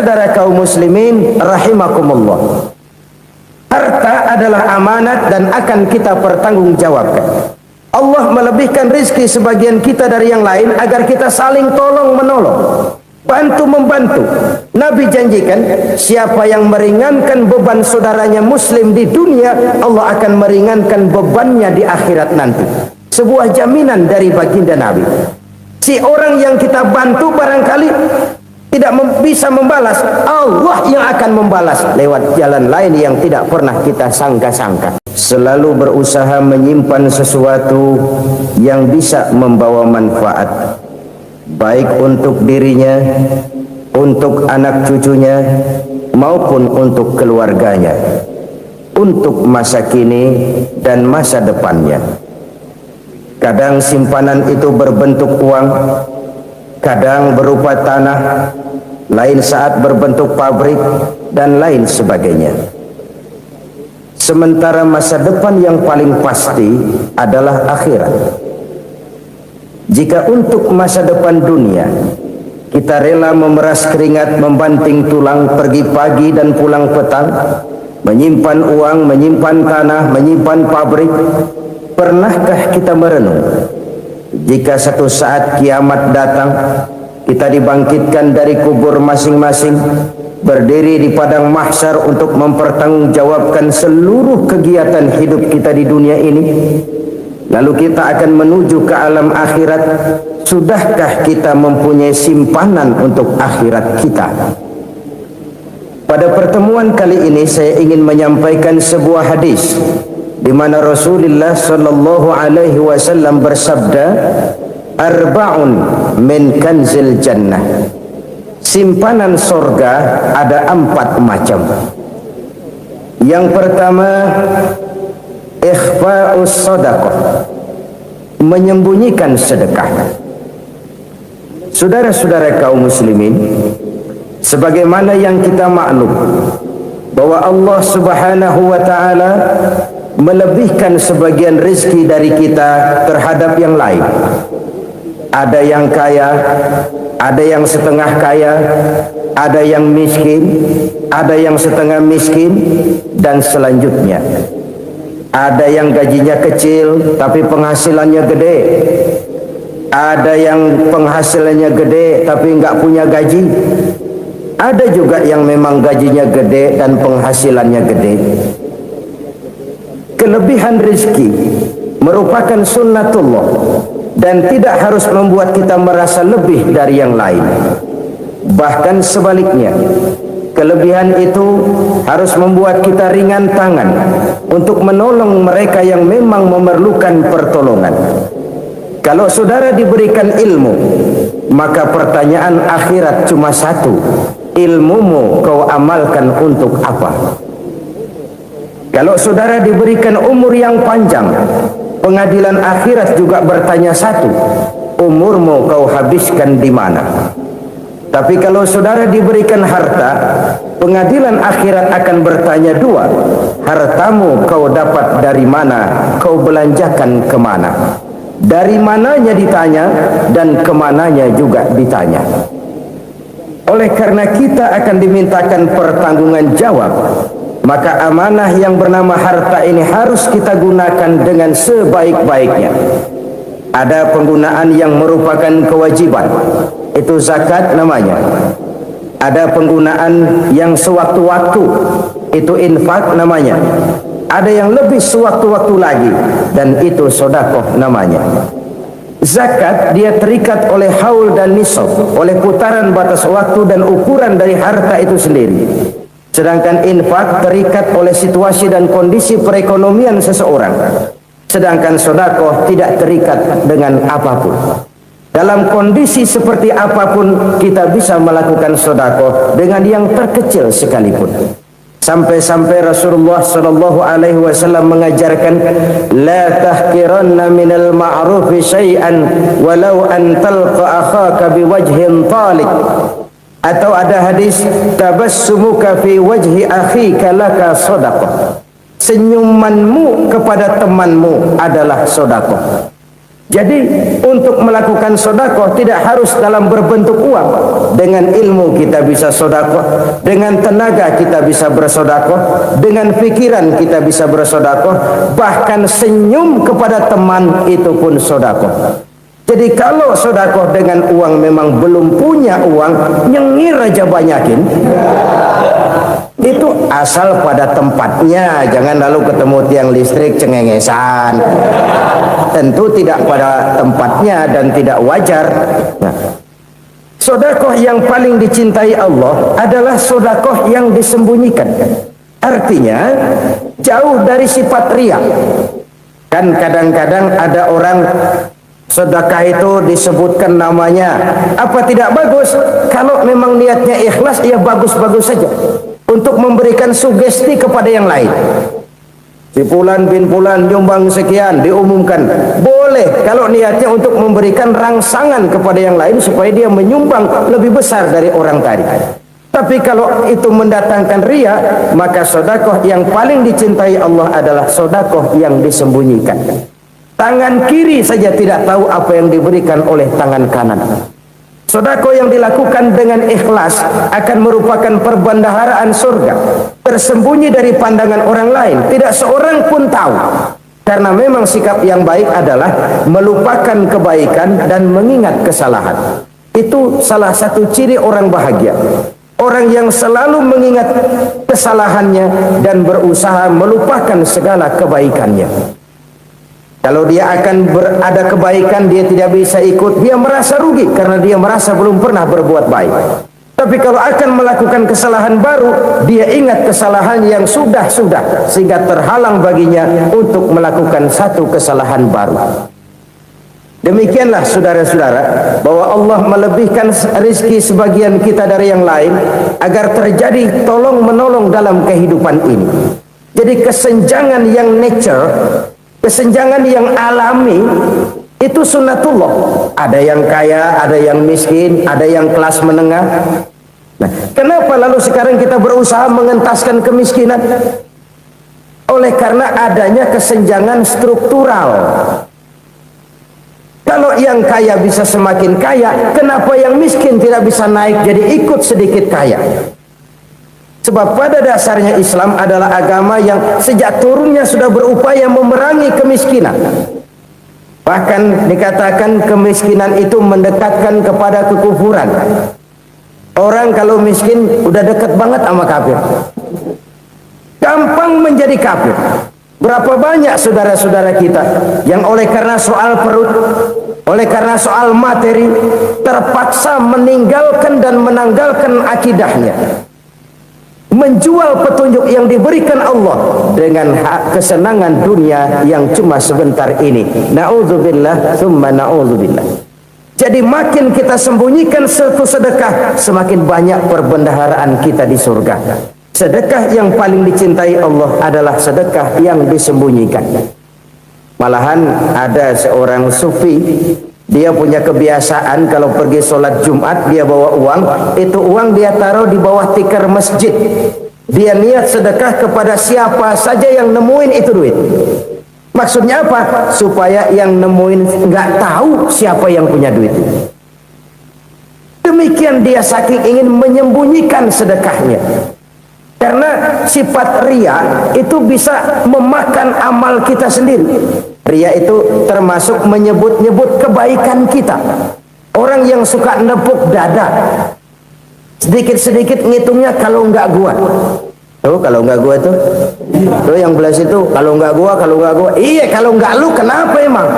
Saudara-saudara kaum muslimin rahimakumullah, harta adalah amanat dan akan kita pertanggungjawabkan. Allah melebihkan rizki sebagian kita dari yang lain agar kita saling tolong menolong, bantu membantu. Nabi janjikan, siapa yang meringankan beban saudaranya muslim di dunia, Allah akan meringankan bebannya di akhirat nanti. Sebuah jaminan dari baginda Nabi. Si orang yang kita bantu barangkali tidak bisa membalas, Allah yang akan membalas lewat jalan lain yang tidak pernah kita sangka-sangka. Selalu berusaha menyimpan sesuatu yang bisa membawa manfaat, baik untuk dirinya, untuk anak cucunya, maupun untuk keluarganya, untuk masa kini dan masa depannya. Kadang simpanan itu berbentuk uang, kadang berupa tanah, lain saat berbentuk pabrik, dan lain sebagainya. Sementara masa depan yang paling pasti adalah akhirat. Jika untuk masa depan dunia kita rela memeras keringat, membanting tulang, pergi pagi dan pulang petang, menyimpan uang, menyimpan tanah, menyimpan pabrik, pernahkah kita merenung jika satu saat kiamat datang, kita dibangkitkan dari kubur masing-masing, berdiri di padang mahsyar untuk mempertanggungjawabkan seluruh kegiatan hidup kita di dunia ini, lalu kita akan menuju ke alam akhirat. Sudahkah kita mempunyai simpanan untuk akhirat kita? Pada pertemuan kali ini saya ingin menyampaikan sebuah hadis di mana Rasulullah sallallahu alaihi wasallam bersabda, arba'un min kanzil jannah. Simpanan sorga ada 4 macam. Yang pertama, ikhfa'us sadaqah, menyembunyikan sedekah. Saudara-saudara kaum muslimin, sebagaimana yang kita maklum bahwa Allah Subhanahu wa taala melebihkan sebagian rezeki dari kita terhadap yang lain. Ada yang kaya, ada yang setengah kaya, ada yang miskin, ada yang setengah miskin, dan selanjutnya. Ada yang gajinya kecil tapi penghasilannya gede. Ada yang penghasilannya gede tapi nggak punya gaji. Ada juga yang memang gajinya gede dan penghasilannya gede. Kelebihan rezeki merupakan sunnatullah dan tidak harus membuat kita merasa lebih dari yang lain. Bahkan sebaliknya, kelebihan itu harus membuat kita ringan tangan untuk menolong mereka yang memang memerlukan pertolongan. Kalau saudara diberikan ilmu, maka pertanyaan akhirat cuma satu, ilmumu kau amalkan untuk apa? Kalau saudara diberikan umur yang panjang, pengadilan akhirat juga bertanya satu, umurmu kau habiskan di mana? Tapi kalau saudara diberikan harta, pengadilan akhirat akan bertanya 2, hartamu kau dapat dari mana, kau belanjakan kemana? Dari mananya ditanya dan kemananya juga ditanya. Oleh karena kita akan dimintakan pertanggungan jawab, maka amanah yang bernama harta ini harus kita gunakan dengan sebaik-baiknya. Ada penggunaan yang merupakan kewajiban, itu zakat namanya. Ada penggunaan yang sewaktu-waktu, itu infak namanya. Ada yang lebih sewaktu-waktu lagi, dan itu sedekah namanya. Zakat dia terikat oleh haul dan nisab, oleh putaran batas waktu dan ukuran dari harta itu sendiri. Sedangkan infak terikat oleh situasi dan kondisi perekonomian seseorang. Sedangkan sedekah tidak terikat dengan apapun. Dalam kondisi seperti apapun kita bisa melakukan sedekah dengan yang terkecil sekalipun. Sampai-sampai Rasulullah sallallahu alaihi wasallam mengajarkan, la tahqiranna minal ma'rufi syai'an walau an talqa akhaka biwajhin talik. Atau ada hadis, tabassumuka fi wajhi akhika laka shadaqah. Senyumanmu kepada temanmu adalah sedekah. Jadi untuk melakukan sodakoh tidak harus dalam berbentuk uang. Dengan ilmu kita bisa sodakoh, dengan tenaga kita bisa bersodakoh, dengan pikiran kita bisa bersodakoh, bahkan senyum kepada teman itu pun sodakoh. Jadi kalau sodakoh dengan uang memang belum punya uang, nyengir aja banyakin. Itu asal pada tempatnya, jangan lalu ketemu tiang listrik cengengesan. Tentu tidak pada tempatnya dan tidak wajar. Nah, sodakoh yang paling dicintai Allah adalah sodakoh yang disembunyikan. Artinya jauh dari sifat riya. Kan kadang-kadang ada orang sedekah itu disebutkan namanya, apa tidak bagus? Kalau memang niatnya ikhlas, ya bagus-bagus saja. Untuk memberikan sugesti kepada yang lain. Si Fulan bin Fulan nyumbang sekian, diumumkan. Boleh kalau niatnya untuk memberikan rangsangan kepada yang lain supaya dia menyumbang lebih besar dari orang tadi. Tapi kalau itu mendatangkan riya, maka sodakoh yang paling dicintai Allah adalah sodakoh yang disembunyikan. Tangan kiri saja tidak tahu apa yang diberikan oleh tangan kanan. Sedekah yang dilakukan dengan ikhlas akan merupakan perbendaharaan surga, tersembunyi dari pandangan orang lain, tidak seorang pun tahu. Karena memang sikap yang baik adalah melupakan kebaikan dan mengingat kesalahan. Itu salah satu ciri orang bahagia. Orang yang selalu mengingat kesalahannya dan berusaha melupakan segala kebaikannya. Kalau dia akan ada kebaikan, dia tidak bisa ikut, dia merasa rugi karena dia merasa belum pernah berbuat baik. Tapi kalau akan melakukan kesalahan baru, dia ingat kesalahan yang sudah-sudah, sehingga terhalang baginya untuk melakukan satu kesalahan baru. Demikianlah saudara-saudara, bahwa Allah melebihkan rezeki sebagian kita dari yang lain agar terjadi tolong-menolong dalam kehidupan ini. Jadi kesenjangan yang nature, kesenjangan yang alami itu sunnatullah. Ada yang kaya, ada yang miskin, ada yang kelas menengah. Nah, kenapa lalu sekarang kita berusaha mengentaskan kemiskinan? Oleh karena adanya kesenjangan struktural. Kalau yang kaya bisa semakin kaya, kenapa yang miskin tidak bisa naik jadi ikut sedikit kaya? Sebab pada dasarnya Islam adalah agama yang sejak turunnya sudah berupaya memerangi kemiskinan. Bahkan dikatakan kemiskinan itu mendekatkan kepada kekufuran. Orang kalau miskin udah dekat banget sama kafir. Gampang menjadi kafir. Berapa banyak saudara-saudara kita yang oleh karena soal perut, oleh karena soal materi, terpaksa meninggalkan dan menanggalkan akidahnya, menjual petunjuk yang diberikan Allah dengan hak kesenangan dunia yang cuma sebentar ini. Na'udzubillah, thumma na'udzubillah. Jadi makin kita sembunyikan satu sedekah, semakin banyak perbendaharaan kita di surga. Sedekah yang paling dicintai Allah adalah sedekah yang disembunyikan. Malahan ada seorang sufi, dia punya kebiasaan kalau pergi sholat Jumat dia bawa uang, itu uang dia taruh di bawah tikar masjid. Dia niat sedekah kepada siapa saja yang nemuin itu duit. Maksudnya apa? Supaya yang nemuin nggak tahu siapa yang punya duit. Demikian dia saking ingin menyembunyikan sedekahnya. Karena sifat riya itu bisa memakan amal kita sendiri. Riya itu termasuk menyebut-nyebut kebaikan kita. Orang yang suka nepuk dada, sedikit-sedikit ngitungnya kalau enggak gua. Tuh kalau enggak gua tuh. Tuh yang belah situ kalau enggak gua, kalau enggak gua. Iya kalau enggak lu kenapa emang?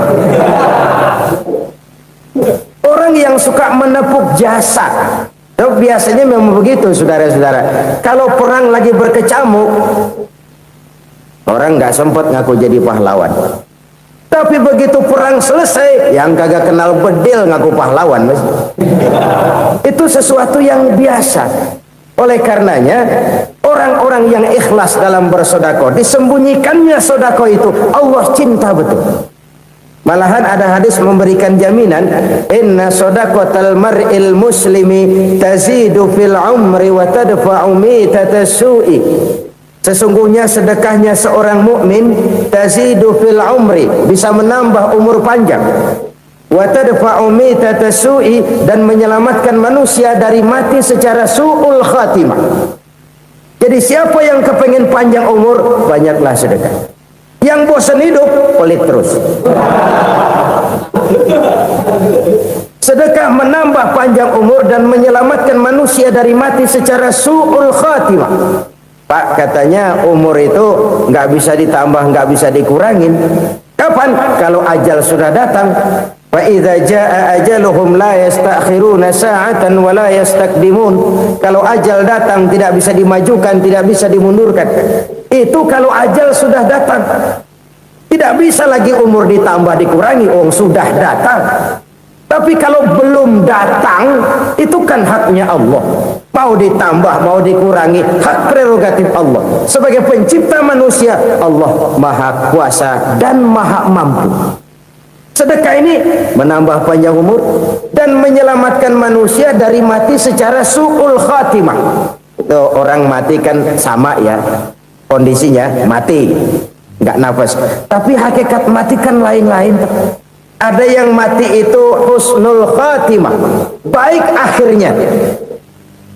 Orang yang suka menepuk jasad. Tuh biasanya memang begitu saudara-saudara. Kalau perang lagi berkecamuk, orang nggak sempat ngaku jadi pahlawan. Tapi begitu perang selesai, yang kagak kenal bedil ngaku pahlawan, mas. Itu sesuatu yang biasa. Oleh karenanya, orang-orang yang ikhlas dalam bersedekah, disembunyikannya sedekah itu, Allah cinta betul. Malahan ada hadis memberikan jaminan, inna shadaqatal mar'il muslimi tazidu fil umri wa tadfa'u mitatas su'i. Sesungguhnya sedekahnya seorang mukmin tazidu fil umri, bisa menambah umur panjang. Wa tadfa'u mitata su'i, dan menyelamatkan manusia dari mati secara su'ul khatimah. Jadi siapa yang kepengen panjang umur, banyaklah sedekah. Yang bosan hidup, pelit terus. Sedekah menambah panjang umur dan menyelamatkan manusia dari mati secara su'ul khatimah. Pak, katanya umur itu nggak bisa ditambah, nggak bisa dikurangin. Kapan? Kalau ajal sudah datang. Wa idza jaa ajaluhum la yastakhiruna sa'atan wa la yastakdimun. Kalau ajal datang tidak bisa dimajukan, tidak bisa dimundurkan. Itu kalau ajal sudah datang. Tidak bisa lagi umur ditambah dikurangi, sudah datang. Tapi kalau belum datang, itu kan haknya Allah. Mau ditambah, mau dikurangi, hak prerogatif Allah. Sebagai pencipta manusia, Allah Maha Kuasa dan Maha Mampu. Sedekah ini menambah panjang umur dan menyelamatkan manusia dari mati secara su'ul khatimah. Itu orang mati kan sama ya, kondisinya mati, nggak nafas. Tapi hakikat mati kan lain-lain. Ada yang mati itu husnul khatimah, baik akhirnya.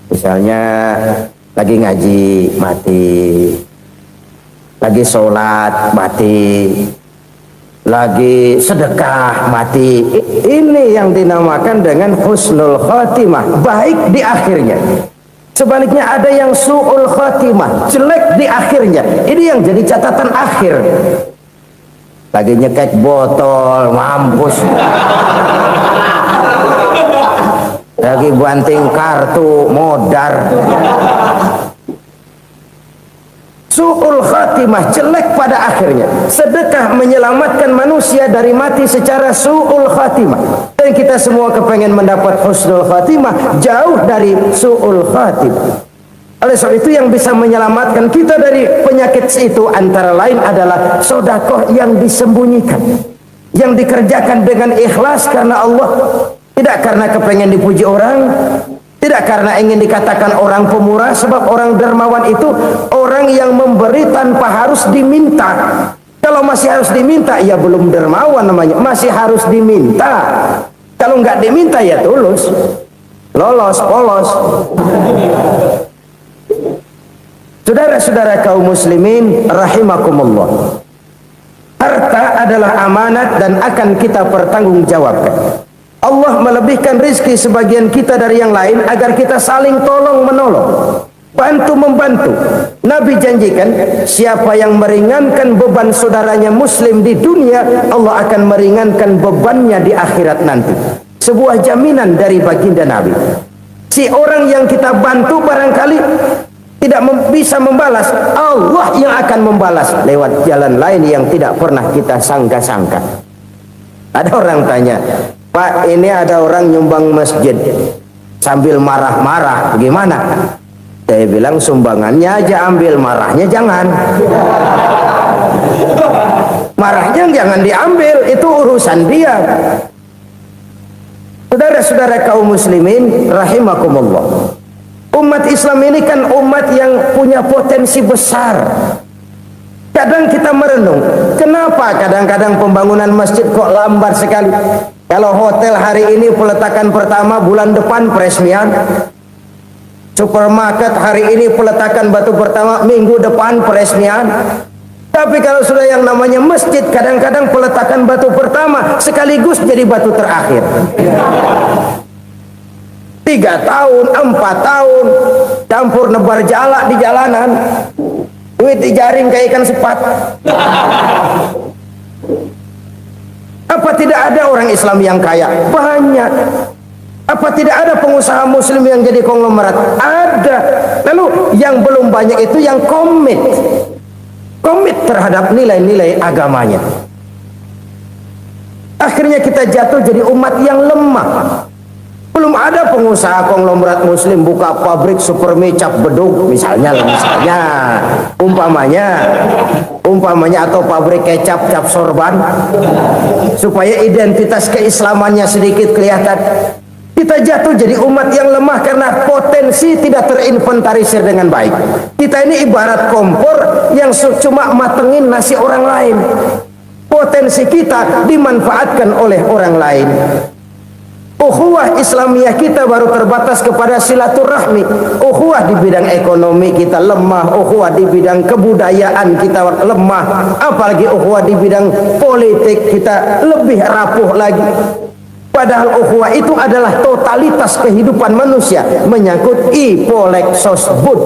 Misalnya lagi ngaji mati, lagi sholat mati, lagi sedekah mati. Ini yang dinamakan dengan husnul khatimah, baik di akhirnya. Sebaliknya ada yang su'ul khatimah, jelek di akhirnya. Ini yang jadi catatan akhir. Lagi nyekek botol, mampus. Lagi banting kartu, modar. Su'ul khatimah, jelek pada akhirnya. Sedekah menyelamatkan manusia dari mati secara su'ul khatimah. Dan kita semua kepengen mendapat husnul khatimah, jauh dari su'ul khatimah. Oleh sebab itu yang bisa menyelamatkan kita dari penyakit itu antara lain adalah sedekah yang disembunyikan, yang dikerjakan dengan ikhlas karena Allah, tidak karena kepengen dipuji orang, tidak karena ingin dikatakan orang pemurah. Sebab orang dermawan itu orang yang memberi tanpa harus diminta. Kalau masih harus diminta, ya belum dermawan namanya, masih harus diminta. Kalau nggak diminta ya tulus, lolos, polos. Saudara-saudara kaum muslimin rahimakumullah, harta adalah amanat dan akan kita pertanggungjawabkan. Allah melebihkan rizki sebagian kita dari yang lain agar kita saling tolong menolong, bantu membantu. Nabi janjikan siapa yang meringankan beban saudaranya muslim di dunia, Allah akan meringankan bebannya di akhirat nanti. Sebuah jaminan dari baginda Nabi. Si orang yang kita bantu barangkali tidak bisa membalas, Allah yang akan membalas lewat jalan lain yang tidak pernah kita sangka-sangka. Ada orang tanya, Pak, ini ada orang nyumbang masjid sambil marah-marah, gimana? Saya bilang sumbangannya aja ambil, marahnya jangan. Marahnya jangan diambil, itu urusan dia. Saudara-saudara kaum muslimin rahimakumullah, umat Islam ini kan umat yang punya potensi besar. Kadang kita merenung, kenapa kadang-kadang pembangunan masjid kok lambat sekali? Kalau hotel hari ini peletakan pertama, bulan depan peresmian. Supermarket hari ini peletakan batu pertama, minggu depan peresmian. Tapi kalau sudah yang namanya masjid, kadang-kadang peletakan batu pertama sekaligus jadi batu terakhir. 3 tahun, 4 tahun, campur nebar jalak di jalanan, duit dijaring kayak ikan sepat. Apa tidak ada orang Islam yang kaya? Banyak. Apa tidak ada pengusaha muslim yang jadi konglomerat? Ada. Lalu yang belum banyak itu yang komit terhadap nilai-nilai agamanya. Akhirnya kita jatuh jadi umat yang lemah. Belum ada pengusaha konglomerat muslim buka pabrik supermi cap bedug misalnya umpamanya atau pabrik kecap cap sorban supaya identitas keislamannya sedikit kelihatan. Kita jatuh jadi umat yang lemah karena potensi tidak terinventarisir dengan baik. Kita ini ibarat kompor yang cuma matengin nasi orang lain. Potensi kita dimanfaatkan oleh orang lain. Ukhuwah Islamiyah kita baru terbatas kepada silaturahmi. Ukhuwah di bidang ekonomi kita lemah, ukhuwah di bidang kebudayaan kita lemah, apalagi ukhuwah di bidang politik kita lebih rapuh lagi. Padahal ukhuwah itu adalah totalitas kehidupan manusia, menyangkut ipolexosbud,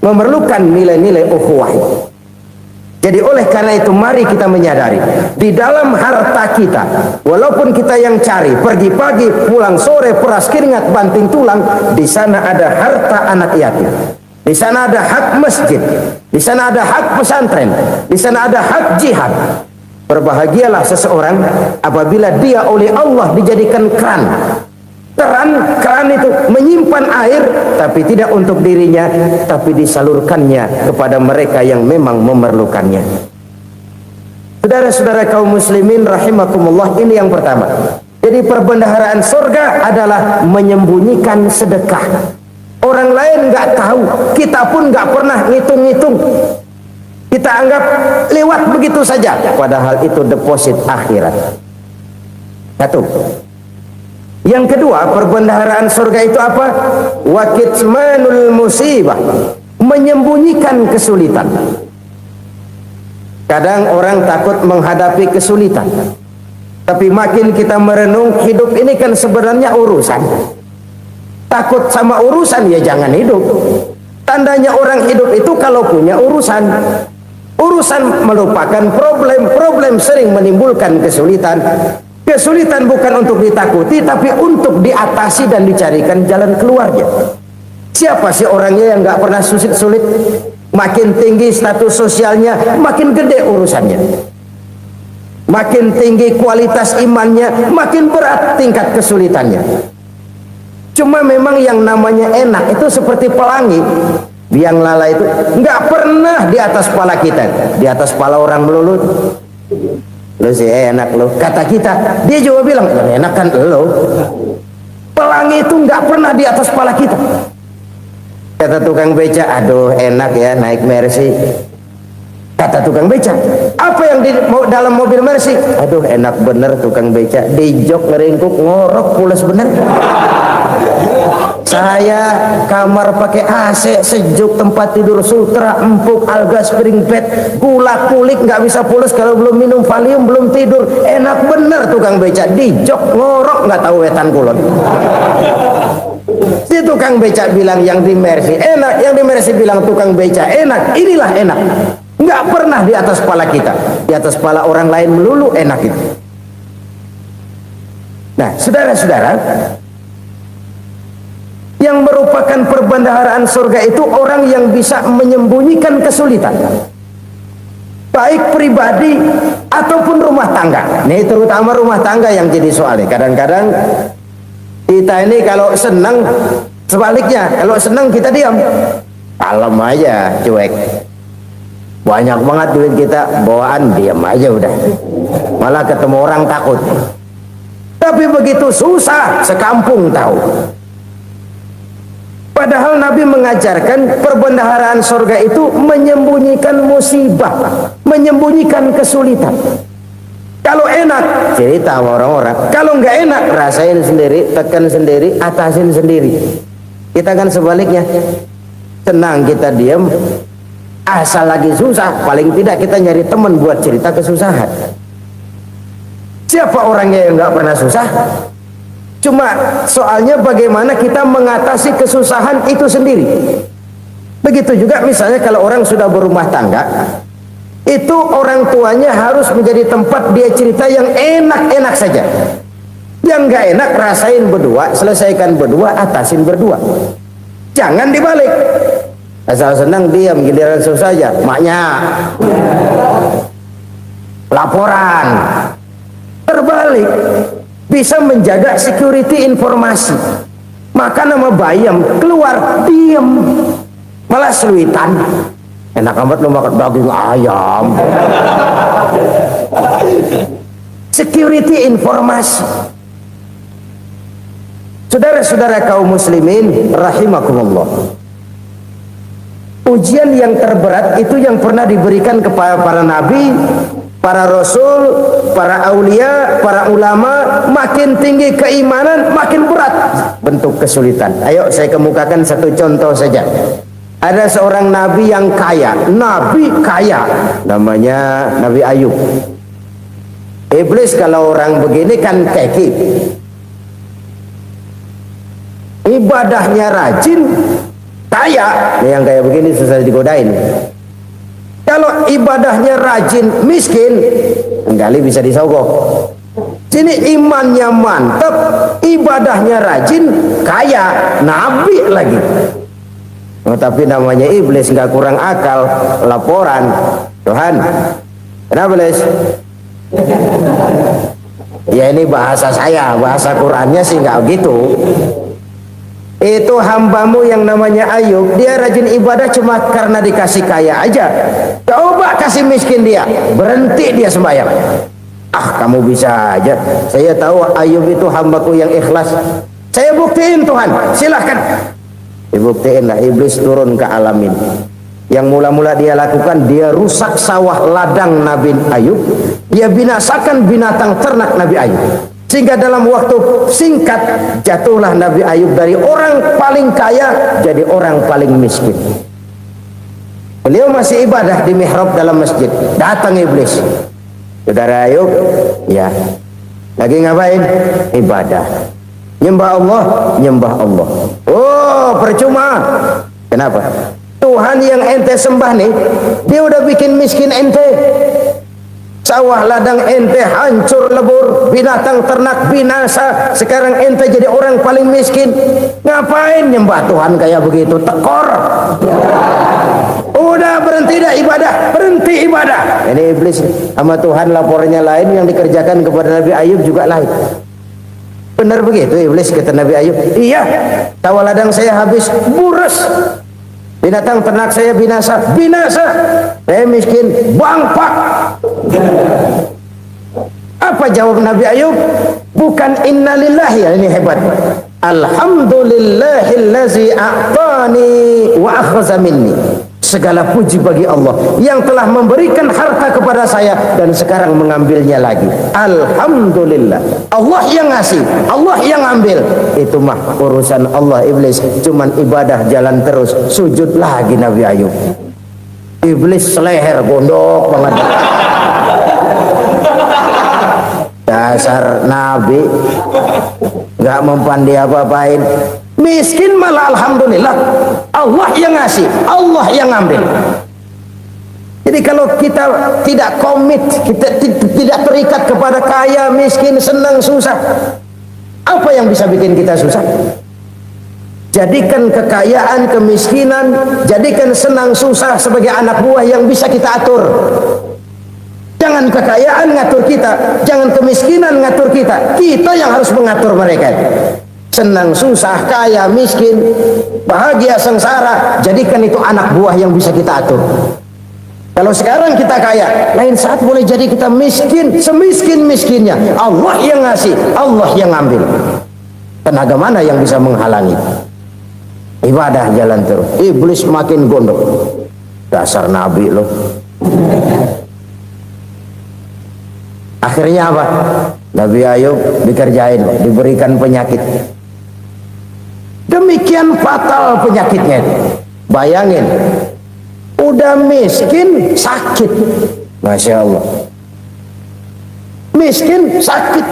memerlukan nilai-nilai ukhuwah. Jadi oleh karena itu mari kita menyadari di dalam harta kita, walaupun kita yang cari pergi pagi pulang sore peras keringat banting tulang, di sana ada harta anak yatim, di sana ada hak masjid, di sana ada hak pesantren, di sana ada hak jihad. Berbahagialah seseorang apabila dia oleh Allah dijadikan keran. Keran itu menyimpan air, tapi tidak untuk dirinya, tapi disalurkannya kepada mereka yang memang memerlukannya. Saudara-saudara kaum muslimin rahimakumullah, ini yang pertama. Jadi perbendaharaan surga adalah menyembunyikan sedekah. Orang lain nggak tahu, kita pun nggak pernah ngitung-ngitung. Kita anggap lewat begitu saja, padahal itu deposit akhirat. Satu. Yang kedua, perbendaharaan surga itu apa? Wa kitmanul musibah, menyembunyikan kesulitan. Kadang orang takut menghadapi kesulitan, tapi makin kita merenung, hidup ini kan sebenarnya urusan. Takut sama urusan, ya jangan hidup. Tandanya orang hidup itu kalau punya urusan. Urusan melupakan problem, problem sering menimbulkan kesulitan. Kesulitan bukan untuk ditakuti, tapi untuk diatasi dan dicarikan jalan keluarnya. Siapa sih orangnya yang nggak pernah sulit-sulit? Makin tinggi status sosialnya, makin gede urusannya. Makin tinggi kualitas imannya, makin berat tingkat kesulitannya. Cuma memang yang namanya enak itu seperti pelangi. Biang lala itu nggak pernah di atas kepala kita, di atas kepala orang melulu. Lu sih enak lu, kata kita. Dia juga bilang enak kan lu. Pelangi itu nggak pernah di atas kepala kita. Kata tukang beca, aduh enak ya naik Mercy. Kata tukang beca, apa yang di dalam mobil Mercy? Aduh enak bener tukang beca, di jok ngeringkuk ngorok pulas bener. Saya kamar pakai AC sejuk, tempat tidur sutra empuk, alga spring bed, gula kulik nggak bisa pulas kalau belum minum Valium, belum tidur. Enak bener tukang beca, di jok ngorok nggak tahu wetan kulon. Si tukang beca bilang yang di Mercy enak, yang di Mercy bilang tukang beca enak. Inilah enak, nggak pernah di atas kepala kita, di atas kepala orang lain melulu enak itu. Nah, saudara-saudara, yang merupakan perbendaharaan surga itu orang yang bisa menyembunyikan kesulitan, baik pribadi ataupun rumah tangga. Ini terutama rumah tangga yang jadi soalnya. Kadang-kadang kita ini kalau senang, sebaliknya kalau senang kita diam, kalem aja, cuek. Banyak banget duit kita bawaan, diam aja udah. Malah ketemu orang takut. Tapi begitu susah, sekampung tahu. Padahal Nabi mengajarkan perbendaharaan surga itu menyembunyikan musibah, menyembunyikan kesulitan. Kalau enak, cerita sama orang-orang. Kalau nggak enak, rasain sendiri, tekan sendiri, atasin sendiri. Kita kan sebaliknya, senang kita diam, asal lagi susah, paling tidak kita nyari teman buat cerita kesusahan. Siapa orangnya yang nggak pernah susah? Cuma soalnya bagaimana kita mengatasi kesusahan itu sendiri. Begitu juga misalnya kalau orang sudah berumah tangga, itu orang tuanya harus menjadi tempat dia cerita yang enak-enak saja. Yang nggak enak rasain berdua, selesaikan berdua, atasin berdua. Jangan dibalik. Asal senang diam, giliran susah saja. Maknya laporan. Terbalik. Bisa menjaga security informasi. Maka nama bayam keluar diam, malah seluitan. Enak amat lo makan daging ayam. Security informasi. Saudara-saudara kaum muslimin rahimakumullah, ujian yang terberat itu yang pernah diberikan kepada para nabi, para rasul, para aulia, para ulama. Makin tinggi keimanan, makin berat bentuk kesulitan. Ayo saya kemukakan satu contoh saja. Ada seorang nabi yang kaya, nabi kaya, namanya Nabi Ayub. Iblis kalau orang begini kan keki, ibadahnya rajin, kaya. Yang kayak begini susah digodain. Kalau ibadahnya rajin, miskin, kali bisa disogok. Sini imannya mantap, ibadahnya rajin, kaya, nabi lagi. Oh, tapi namanya iblis, nggak kurang akal. Laporan, Tuhan, kenapa Les? Ya ini bahasa saya, bahasa Qurannya sih nggak gitu. Itu hambamu yang namanya Ayub, dia rajin ibadah cuma karena dikasih kaya aja. Coba kasih miskin dia, berhenti dia sembahyang. Ah, kamu bisa aja. Saya tahu Ayub itu hambaku yang ikhlas. Saya buktiin Tuhan, silahkan. Dibuktiin lah, iblis turun ke alam ini. Yang mula-mula dia lakukan, dia rusak sawah ladang Nabi Ayub, dia binasakan binatang ternak Nabi Ayub, sehingga dalam waktu singkat jatuhlah Nabi Ayub dari orang paling kaya jadi orang paling miskin. Beliau masih ibadah di mihrab dalam masjid, datang iblis. Saudara Ayub, ya, lagi ngapain? Ibadah, nyembah Allah, nyembah Allah. Oh, percuma. Kenapa? Tuhan yang ente sembah nih, dia udah bikin miskin ente. Sawah ladang ente hancur lebur, binatang ternak binasa. Sekarang ente jadi orang paling miskin. Ngapain nyembah Tuhan kayak begitu? Tekor. Udah berhenti dah ibadah, berhenti ibadah. Ini iblis sama Tuhan laporannya lain, yang dikerjakan kepada Nabi Ayub juga lain. Benar begitu iblis kata Nabi Ayub? Iya, sawah ladang saya habis, buras. Binatang ternak saya binasa, binasa. Saya miskin, bangpak. Apa jawab Nabi Ayub? Bukan innalillahi, ini hebat. Alhamdulillahillazi a'tani wa akhza minni. Segala puji bagi Allah yang telah memberikan harta kepada saya dan sekarang mengambilnya lagi. Alhamdulillah. Allah yang ngasih, Allah yang ambil. Itu mah urusan Allah. Iblis cuman ibadah jalan terus, sujud lagi Nabi Ayub. Iblis seleher gondok banget. Dasar Nabi nggak mempan dia apa-apain. Miskin malah alhamdulillah. Allah yang ngasih, Allah yang ambil. Jadi kalau kita tidak komit, kita tidak terikat kepada kaya, miskin, senang, susah, apa yang bisa bikin kita susah? Jadikan kekayaan, kemiskinan, jadikan senang susah sebagai anak buah yang bisa kita atur. Jangan kekayaan ngatur kita, jangan kemiskinan ngatur kita. Kita yang harus mengatur mereka. Senang susah, kaya miskin, bahagia sengsara, jadikan itu anak buah yang bisa kita atur. Kalau sekarang kita kaya, lain saat boleh jadi kita miskin, semiskin-miskinnya. Allah yang ngasih, Allah yang ambil. Tenaga mana yang bisa menghalangi? Ibadah jalan terus. Iblis makin gondok. Dasar Nabi loh. Akhirnya apa? Nabi Ayub dikerjain, diberikan penyakit. Demikian fatal penyakitnya. Bayangin, udah miskin sakit. Masya Allah. Miskin sakit.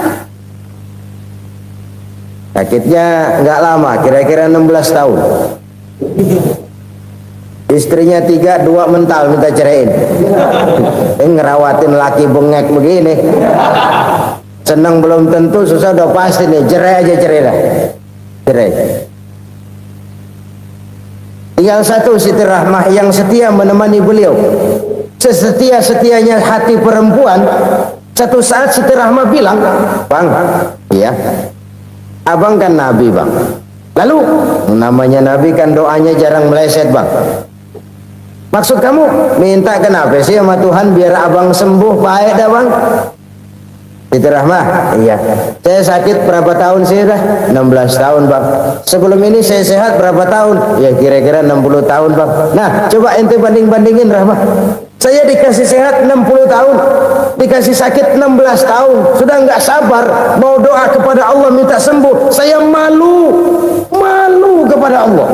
Sakitnya nggak lama, kira-kira 16 tahun. Istrinya 3, 2 mental minta ceraiin. Ngerawatin laki bengek begini. Senang belum tentu, susah udah pasti nih. Cerai aja, cerai lah. Cerai. Tinggal satu Siti Rahmah yang setia menemani beliau. Sesetia-setianya hati perempuan. Satu saat Siti Rahmah bilang, "Bang, iya, abang kan Nabi bang. Lalu namanya Nabi kan doanya jarang meleset bang. Maksud kamu minta kenapa sih sama Tuhan biar abang sembuh baik dah bang?" Itu Rahmah, iya. Saya sakit berapa tahun sih dah? 16 tahun bang. Sebelum ini saya sehat berapa tahun? Ya kira-kira 60 tahun bang. Nah coba ente banding-bandingin Rahmah. Saya dikasih sehat 60 tahun, dikasih sakit 16 tahun. Sudah nggak sabar mau doa kepada Allah minta sembuh. Saya malu kepada Allah.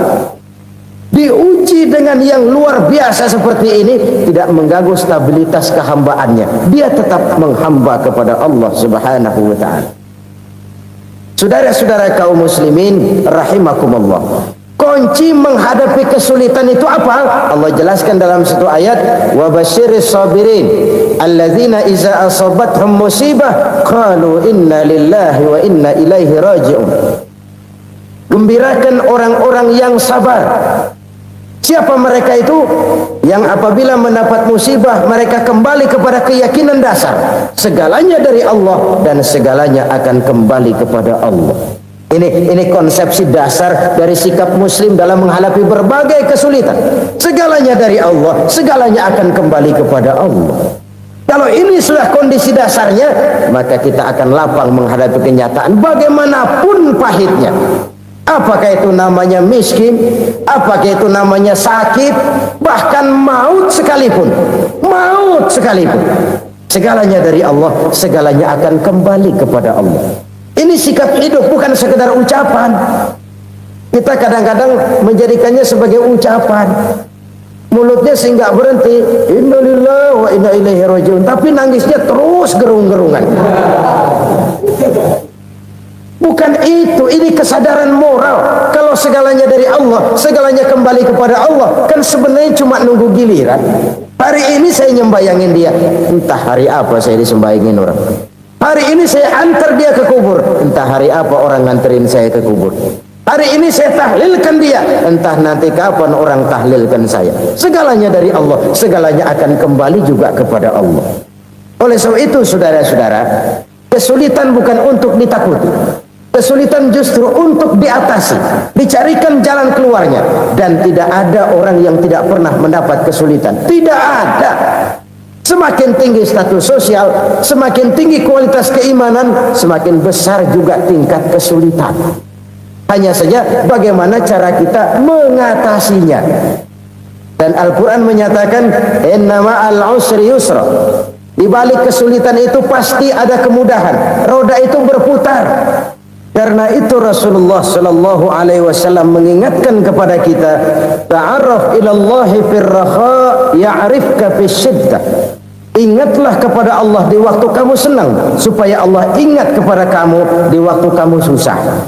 Diuji dengan yang luar biasa seperti ini, tidak mengganggu stabilitas kehambaannya. Dia tetap menghamba kepada Allah Subhanahu wa ta'ala. Saudara-saudara kaum muslimin rahimakumullah, kunci menghadapi kesulitan itu apa? Allah jelaskan dalam satu ayat, wa basyiris sabirin alladzina iza asabathum musibah qalu inna lillahi wa inna ilaihi raji'un. Gembirakan orang-orang yang sabar. Siapa mereka itu? Yang apabila mendapat musibah mereka kembali kepada keyakinan dasar segalanya dari Allah dan segalanya akan kembali kepada Allah. Ini konsepsi dasar dari sikap muslim dalam menghadapi berbagai kesulitan. Segalanya dari Allah, segalanya akan kembali kepada Allah. Kalau ini sudah kondisi dasarnya, maka kita akan lapang menghadapi kenyataan bagaimanapun pahitnya. Apakah itu namanya miskin, apakah itu namanya sakit, bahkan maut sekalipun, segalanya dari Allah, segalanya akan kembali kepada Allah. Ini sikap hidup, bukan sekedar ucapan. Kita kadang-kadang menjadikannya sebagai ucapan, mulutnya sehingga berhenti innalillahi wa inna ilaihi rajiun, tapi nangisnya terus gerung-gerungan. Bukan itu, ini kesadaran moral. Kalau segalanya dari Allah, segalanya kembali kepada Allah, kan sebenarnya cuma nunggu giliran. Hari ini saya nyembayangin dia, entah hari apa saya disembayangin orang. Hari ini saya antar dia ke kubur, entah hari apa orang nganterin saya ke kubur. Hari ini saya tahlilkan dia, entah nanti kapan orang tahlilkan saya. Segalanya dari Allah, segalanya akan kembali juga kepada Allah. Oleh sebab itu saudara-saudara, kesulitan bukan untuk ditakuti. Kesulitan justru untuk diatasi, dicarikan jalan keluarnya. Dan tidak ada orang yang tidak pernah mendapat kesulitan. Tidak ada. Semakin tinggi status sosial, semakin tinggi kualitas keimanan, semakin besar juga tingkat kesulitan. Hanya saja bagaimana cara kita mengatasinya. Dan Al-Quran menyatakan inna ma'al usri yusra. Di balik kesulitan itu pasti ada kemudahan. Roda itu berputar. Karena itu Rasulullah sallallahu alaihi wasallam mengingatkan kepada kita, ta'arraf ila Allah fir raha ya'rifka fis syiddah. Ingatlah kepada Allah di waktu kamu senang, supaya Allah ingat kepada kamu di waktu kamu susah.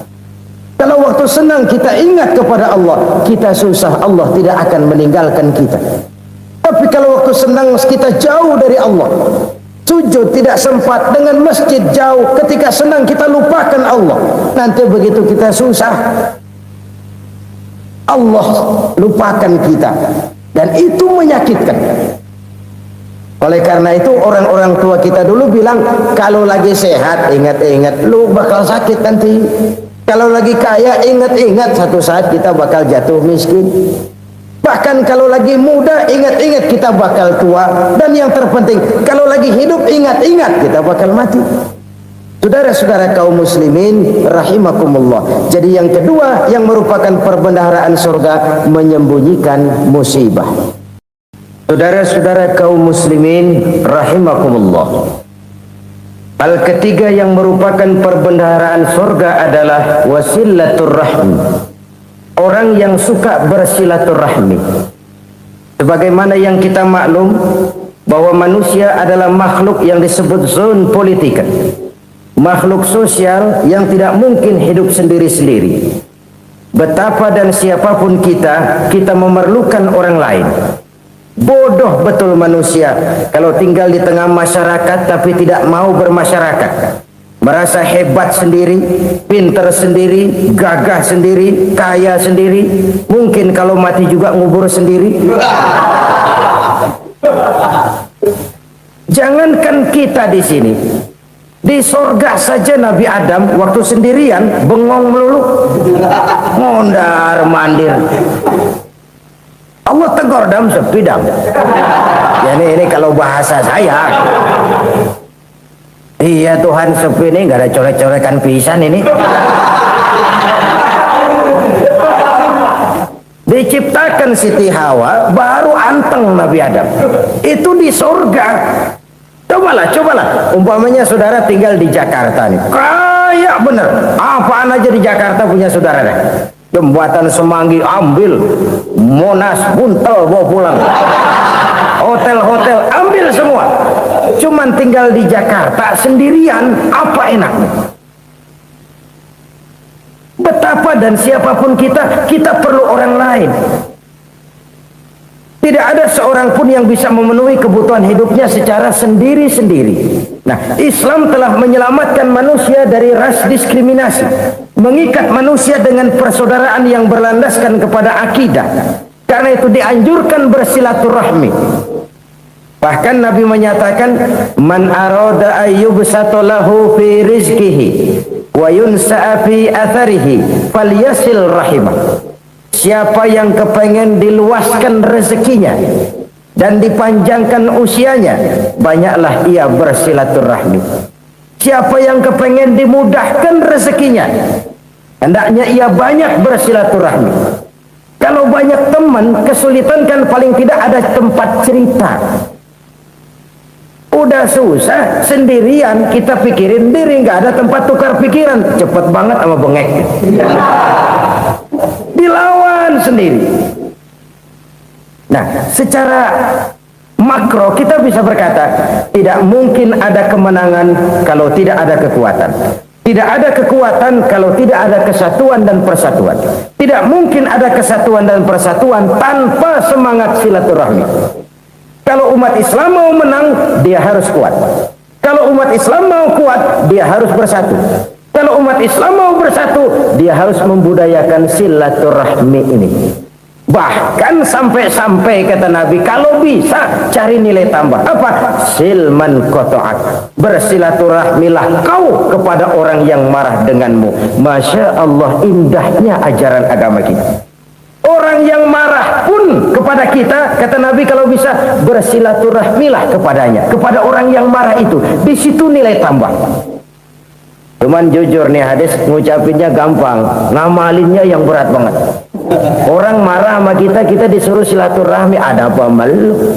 Kalau waktu senang kita ingat kepada Allah, kita susah, Allah tidak akan meninggalkan kita. Tapi kalau waktu senang kita jauh dari Allah, sujud tidak sempat, dengan masjid jauh, ketika senang kita lupakan Allah. Nanti begitu kita susah, Allah lupakan kita, dan itu menyakitkan. Oleh karena itu orang-orang tua kita dulu bilang, kalau lagi sehat ingat-ingat lu bakal sakit nanti. Kalau lagi kaya ingat-ingat satu saat kita bakal jatuh miskin. Bahkan kalau lagi muda ingat-ingat kita bakal tua. Dan yang terpenting kalau lagi hidup ingat-ingat kita bakal mati. Saudara-saudara kaum muslimin rahimakumullah. Jadi yang kedua yang merupakan perbendaharaan surga, menyembunyikan musibah. Saudara-saudara kaum muslimin rahimakumullah. Hal ketiga yang merupakan perbendaharaan surga adalah wasilatur rahmi. Orang yang suka bersilaturahmi. Sebagaimana yang kita maklum bahwa manusia adalah makhluk yang disebut zon politika, makhluk sosial yang tidak mungkin hidup sendiri-sendiri. Betapa dan siapapun kita memerlukan orang lain. Bodoh betul manusia kalau tinggal di tengah masyarakat tapi tidak mau bermasyarakat. Merasa hebat sendiri, pintar sendiri, gagah sendiri, kaya sendiri. Mungkin kalau mati juga ngubur sendiri. Jangankan kita di sini, di sorga saja Nabi Adam waktu sendirian bengong melulu, mondar mandir. Allah tegur dam sepi dam. Ya ini kalau bahasa saya. Iya Tuhan, sepi ini nggak ada coret-corekan pisan ini. Diciptakan Siti Hawa, baru anteng Nabi Adam. Itu di surga. Cobalah. Umpamanya saudara tinggal di Jakarta nih. Kayak bener. Apaan aja di Jakarta punya saudara deh. Jembatan Semanggi ambil, Monas Buntel bawa pulang. Hotel-hotel ambil semua. Cuman tinggal di Jakarta sendirian, apa enaknya? Betapa dan siapapun kita perlu orang lain. Tidak ada seorang pun yang bisa memenuhi kebutuhan hidupnya secara sendiri-sendiri. Nah, Islam telah menyelamatkan manusia dari ras diskriminasi, mengikat manusia dengan persaudaraan yang berlandaskan kepada akidah. Karena itu dianjurkan bersilaturahmi. Bahkan Nabi menyatakan, man arada ayyubsata lahu fi rizqihi wa yunsa'a fi atharihi falyasil rahimah. Siapa yang kepengen diluaskan rezekinya dan dipanjangkan usianya, banyaklah ia bersilaturahmi. Siapa yang kepengen dimudahkan rezekinya, hendaknya ia banyak bersilaturahmi. Kalau banyak teman, kesulitan kan paling tidak ada tempat cerita. Udah susah sendirian, kita pikirin diri, nggak ada tempat tukar pikiran. Cepet banget sama bengek. Dilawan sendiri. Nah, secara makro kita bisa berkata, tidak mungkin ada kemenangan kalau tidak ada kekuatan. Tidak ada kekuatan kalau tidak ada kesatuan dan persatuan. Tidak mungkin ada kesatuan dan persatuan tanpa semangat silaturahmi. Kalau umat Islam mau menang, dia harus kuat. Kalau umat Islam mau kuat, dia harus bersatu. Kalau umat Islam mau bersatu, dia harus membudayakan silaturahmi ini. Bahkan sampai-sampai kata Nabi, kalau bisa cari nilai tambah. Apa? Silman qata'ak. Bersilaturahmilah kau kepada orang yang marah denganmu. Masya Allah, indahnya ajaran agama kita. Orang yang marah pun kepada kita, kata Nabi, kalau bisa bersilaturahmilah kepadanya, kepada orang yang marah itu. Di situ nilai tambah. Cuman jujur nih hadis ngucapinnya gampang, ngamalinnya yang berat banget. Orang marah sama kita, kita disuruh silaturahmi, ada apa malu?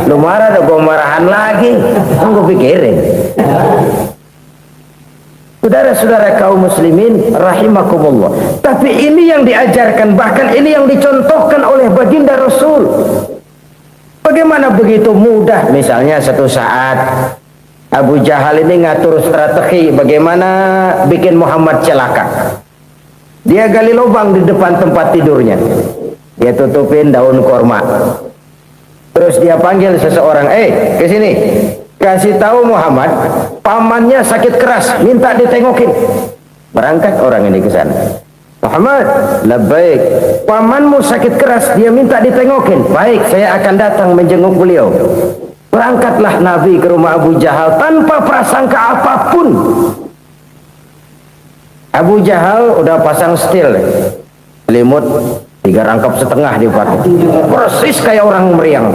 Lu marah, ada gua marahan lagi, gue pikirin. Saudara-saudara kaum muslimin rahimakumullah. Tapi ini yang diajarkan, bahkan ini yang dicontohkan oleh baginda Rasul. Bagaimana begitu mudah, misalnya satu saat Abu Jahal ini ngatur strategi bagaimana bikin Muhammad celaka. Dia gali lubang di depan tempat tidurnya. Dia tutupin daun korma. Terus dia panggil seseorang, ke sini. Kasih tahu Muhammad, pamannya sakit keras, minta ditengokin. Berangkat orang ini ke sana. Muhammad, labbaik. Pamanmu sakit keras, dia minta ditengokin. Baik, saya akan datang menjenguk beliau. Berangkatlah Nabi ke rumah Abu Jahal tanpa prasangka apapun. Abu Jahal udah pasang setil, selimut 3 rangkap setengah dipakai, persis kayak orang meriang.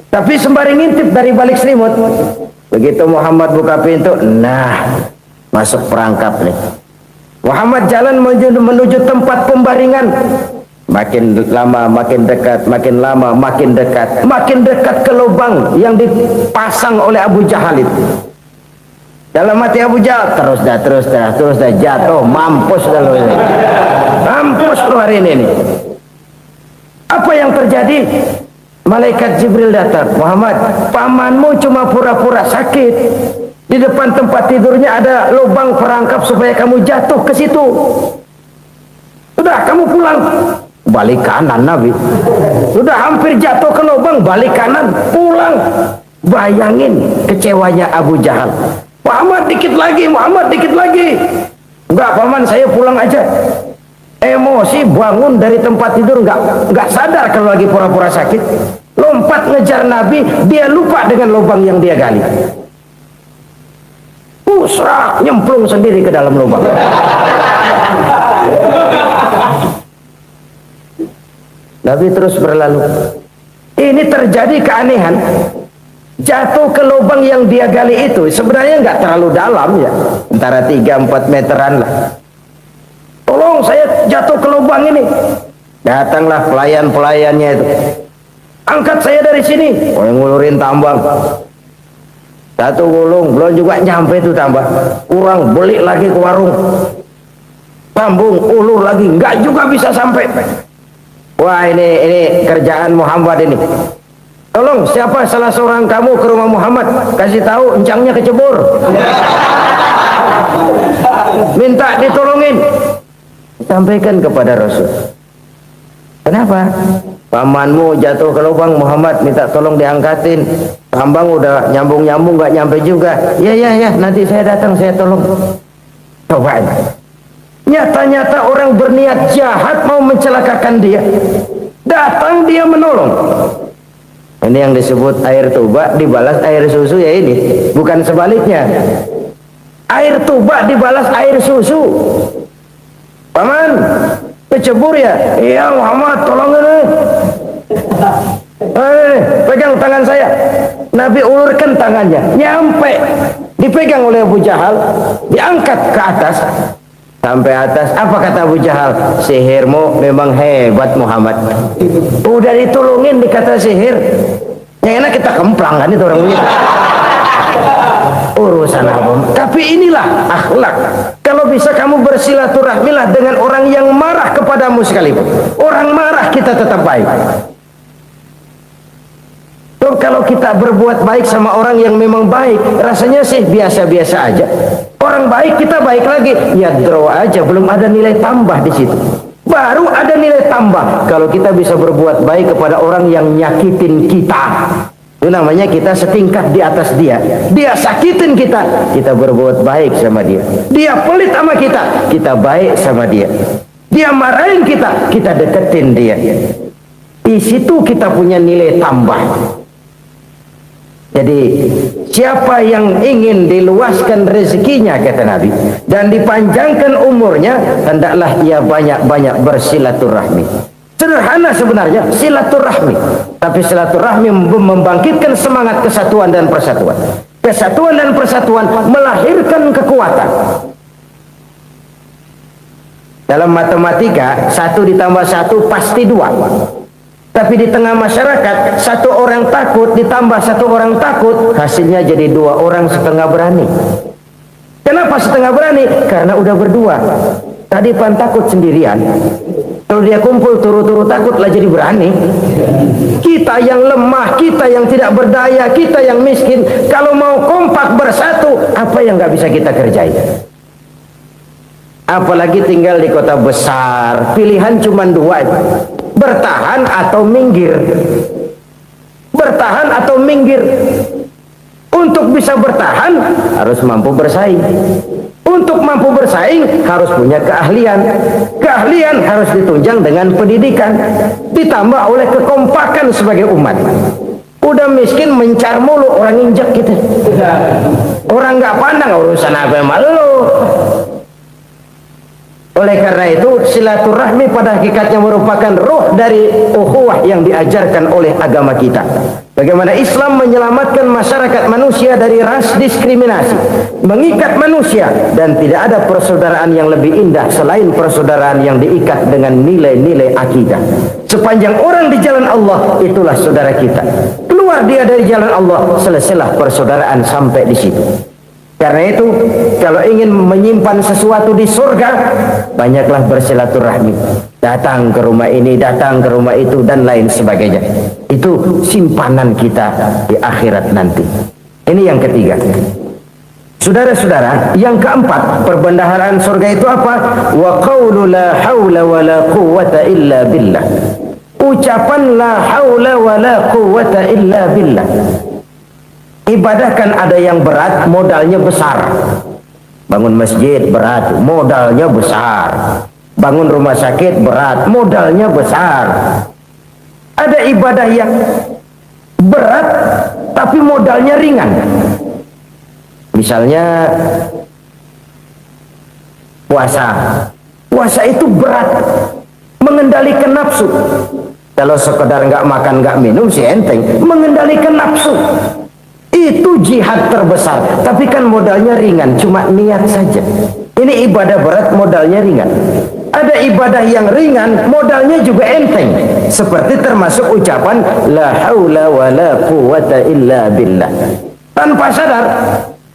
Tapi sembari ngintip dari balik selimut. Begitu Muhammad buka pintu, nah masuk perangkap nih. Muhammad jalan menuju tempat pembaringan. Makin lama makin dekat, makin lama makin dekat, makin dekat ke lubang yang dipasang oleh Abu Jahal itu. Dalam hati Abu Jahal, terus dah jatuh, mampus dah lu ini. Mampus lu hari ini nih. Apa yang terjadi? Malaikat Jibril datang. Muhammad, pamanmu cuma pura-pura sakit. Di depan tempat tidurnya ada lubang perangkap supaya kamu jatuh ke situ. Sudah, kamu pulang. Balik kanan Nabi. Sudah hampir jatuh ke lubang, balik kanan, pulang. Bayangin kecewanya Abu Jahal. Muhammad dikit lagi, Muhammad dikit lagi. Enggak paman, saya pulang aja. Emosi bangun dari tempat tidur, enggak sadar kalau lagi pura-pura sakit. Lompat ngejar Nabi, dia lupa dengan lubang yang dia gali. Pusrah, nyemplung sendiri ke dalam lubang. Nabi terus berlalu. Ini terjadi keanehan. Jatuh ke lubang yang dia gali itu sebenarnya nggak terlalu dalam ya, antara 3-4 meteran lah. Tolong saya jatuh ke lubang ini. Datanglah pelayan-pelayannya itu. Angkat saya dari sini. Oh, yang ngulurin tambang. Satu gulung, belum juga nyampe itu tambang. Kurang beli lagi ke warung. Sambung, ulur lagi, nggak juga bisa sampai. Wah, ini kerjaan Muhammad ini. Tolong, siapa salah seorang kamu ke rumah Muhammad, kasih tahu encangnya kecebur. Minta ditolongin. Sampaikan kepada Rasul. Kenapa? Pamanmu jatuh ke lubang, Muhammad minta tolong diangkatin. Tambang udah nyambung-nyambung nggak nyampe juga. Ya, nanti saya datang, saya tolong. Coba. Nyata-nyata orang berniat jahat mau mencelakakan dia. Datang dia menolong. Ini yang disebut air tuba dibalas air susu ya ini. Bukan sebaliknya. Air tuba dibalas air susu. Paman, kecebur ya? Iya Muhammad, tolong ini. Pegang tangan saya. Nabi ulurkan tangannya. Nyampe. Dipegang oleh Abu Jahal. Diangkat ke atas. Sampai atas, apa kata Abu Jahal? Sihirmu memang hebat Muhammad. Udah ditolongin dikata sihir. Yang enak kita kemplang kan itu orang begitu. Urusan apa? Tapi inilah akhlak. Kalau bisa kamu bersilaturahmilah dengan orang yang marah kepadamu sekalipun. Orang marah kita tetap baik. Kalau kita berbuat baik sama orang yang memang baik, rasanya sih biasa-biasa aja. Orang baik kita baik lagi, ya draw aja, belum ada nilai tambah di situ. Baru ada nilai tambah kalau kita bisa berbuat baik kepada orang yang nyakitin kita. Itu namanya kita setingkat di atas dia. Dia sakitin kita, kita berbuat baik sama dia. Dia pelit sama kita, kita baik sama dia. Dia marahin kita, kita deketin dia. Di situ kita punya nilai tambah. Jadi siapa yang ingin diluaskan rezekinya kata Nabi dan dipanjangkan umurnya, hendaklah ia banyak-banyak bersilaturahmi. Sederhana sebenarnya silaturahmi, tapi silaturahmi membangkitkan semangat kesatuan dan persatuan. Kesatuan dan persatuan melahirkan kekuatan. Dalam matematika 1 ditambah 1 pasti 2. Tapi di tengah masyarakat 1 orang takut ditambah 1 orang takut, hasilnya jadi 2 orang setengah berani. Kenapa setengah berani? Karena udah berdua. Tadi pan takut sendirian. Kalau dia kumpul turu-turu takutlah jadi berani. Kita yang lemah, kita yang tidak berdaya, kita yang miskin, kalau mau kompak bersatu, apa yang nggak bisa kita kerjain? Apalagi tinggal di kota besar, pilihan cuma 2, bertahan atau minggir. Bertahan atau minggir. Untuk bisa bertahan harus mampu bersaing. Untuk mampu bersaing harus punya keahlian. Keahlian harus ditunjang dengan pendidikan, ditambah oleh kekompakan sebagai umat. Udah miskin mencar mulu, orang injak kita. Orang nggak pandang urusan apa yang malu. Oleh karena itu silaturahmi pada hakikatnya merupakan ruh dari ukhuwah yang diajarkan oleh agama kita. Bagaimana Islam menyelamatkan masyarakat manusia dari ras diskriminasi, mengikat manusia, dan tidak ada persaudaraan yang lebih indah selain persaudaraan yang diikat dengan nilai-nilai akidah. Sepanjang orang di jalan Allah, itulah saudara kita. Keluar dia dari jalan Allah, selesailah persaudaraan sampai di situ. Karena itu, kalau ingin menyimpan sesuatu di surga, banyaklah bersilaturahmi. Datang ke rumah ini, datang ke rumah itu, dan lain sebagainya. Itu simpanan kita di akhirat nanti. Ini yang ketiga. Saudara-saudara, yang keempat, perbendaharaan surga itu apa? Wa qawlu la hawla wa la quwwata illa billah. Ucapan la hawla wa la quwwata illa billah. Ibadah kan ada yang berat, modalnya besar. Bangun masjid berat, modalnya besar. Bangun rumah sakit berat, modalnya besar. Ada ibadah yang berat, tapi modalnya ringan. Misalnya puasa. Puasa itu berat, mengendalikan nafsu. Kalau sekedar nggak makan nggak minum sih enteng, mengendalikan nafsu. Itu jihad terbesar. Tapi kan modalnya ringan, cuma niat saja. Ini ibadah berat, modalnya ringan. Ada ibadah yang ringan, modalnya juga enteng. Seperti termasuk ucapan la haula wa la quwata illa billah. Tanpa sadar,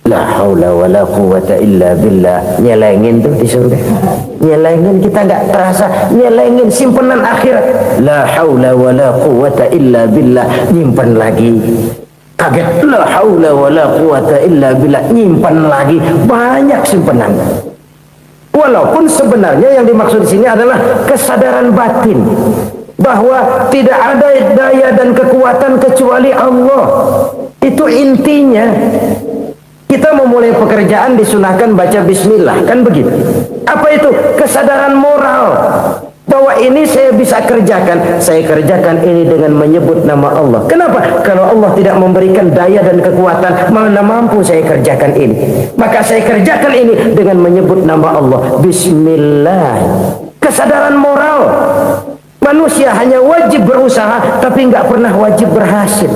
la haula wa la quwata illa billah. Nyelengin tuh di surga. Nyelengin, kita nggak terasa. Nyelengin simpenan akhirat. La haula wa la quwata illa billah. Nyimpen lagi. Kaget, la haula wa la quwata illa billah. Nyimpen lagi. Banyak simpenan. Walaupun sebenarnya yang dimaksud di sini adalah kesadaran batin bahwa tidak ada daya dan kekuatan kecuali Allah. Itu intinya. Kita memulai pekerjaan disunahkan baca bismillah, kan begitu. Apa itu? Kesadaran moral bahwa ini saya bisa kerjakan. Saya kerjakan ini dengan menyebut nama Allah. Kenapa? Kalau Allah tidak memberikan daya dan kekuatan, mana mampu saya kerjakan ini. Maka saya kerjakan ini dengan menyebut nama Allah. Bismillah. Kesadaran moral. Manusia hanya wajib berusaha, tapi nggak pernah wajib berhasil.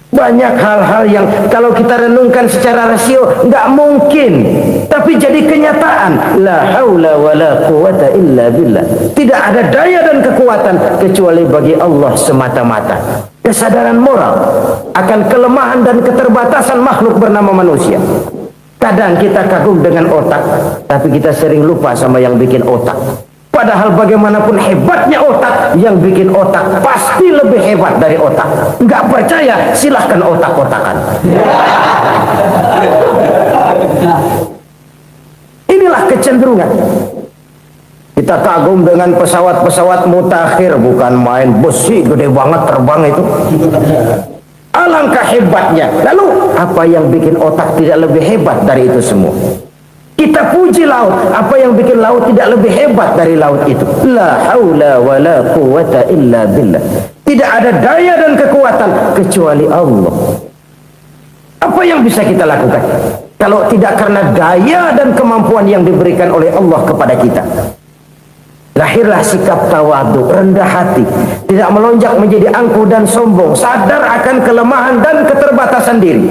Banyak hal-hal yang kalau kita renungkan secara rasio nggak mungkin, tapi jadi kenyataan. La haula wa la quwata illa billah. Tidak ada daya dan kekuatan kecuali bagi Allah semata-mata. Kesadaran moral akan kelemahan dan keterbatasan makhluk bernama manusia. Kadang kita kagum dengan otak, tapi kita sering lupa sama yang bikin otak. Padahal bagaimanapun hebatnya otak, yang bikin otak pasti lebih hebat dari otak. Nggak percaya, silahkan otak-otakan. Inilah kecenderungan. Kita kagum dengan pesawat-pesawat mutakhir, bukan main besi gede banget terbang itu. Alangkah hebatnya. Lalu apa yang bikin otak tidak lebih hebat dari itu semua? Kita puji laut, apa yang bikin laut tidak lebih hebat dari laut itu? La haula wa la quwata illa billah. Tidak ada daya dan kekuatan kecuali Allah. Apa yang bisa kita lakukan kalau tidak karena daya dan kemampuan yang diberikan oleh Allah kepada kita? Lahirlah sikap tawadu, rendah hati, tidak melonjak menjadi angkuh dan sombong, sadar akan kelemahan dan keterbatasan diri.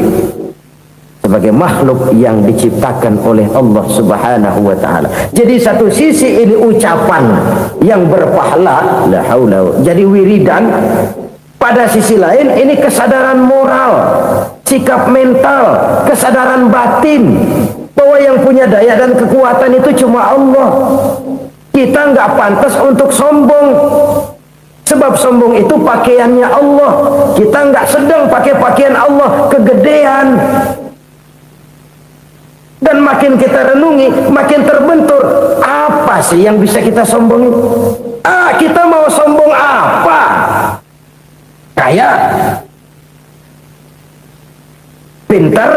Sebagai makhluk yang diciptakan oleh Allah Subhanahu wa ta'ala. Jadi satu sisi ini ucapan yang berpahala, la haula, jadi wiridan. Pada sisi lain ini kesadaran moral, sikap mental, kesadaran batin bahwa yang punya daya dan kekuatan itu cuma Allah. Kita nggak pantas untuk sombong. Sebab sombong itu pakaiannya Allah. Kita nggak sedang pakai pakaian Allah, kegedean. Dan makin kita renungi, makin terbentur. Apa sih yang bisa kita sombongin? Kita mau sombong apa? Kaya? Pintar?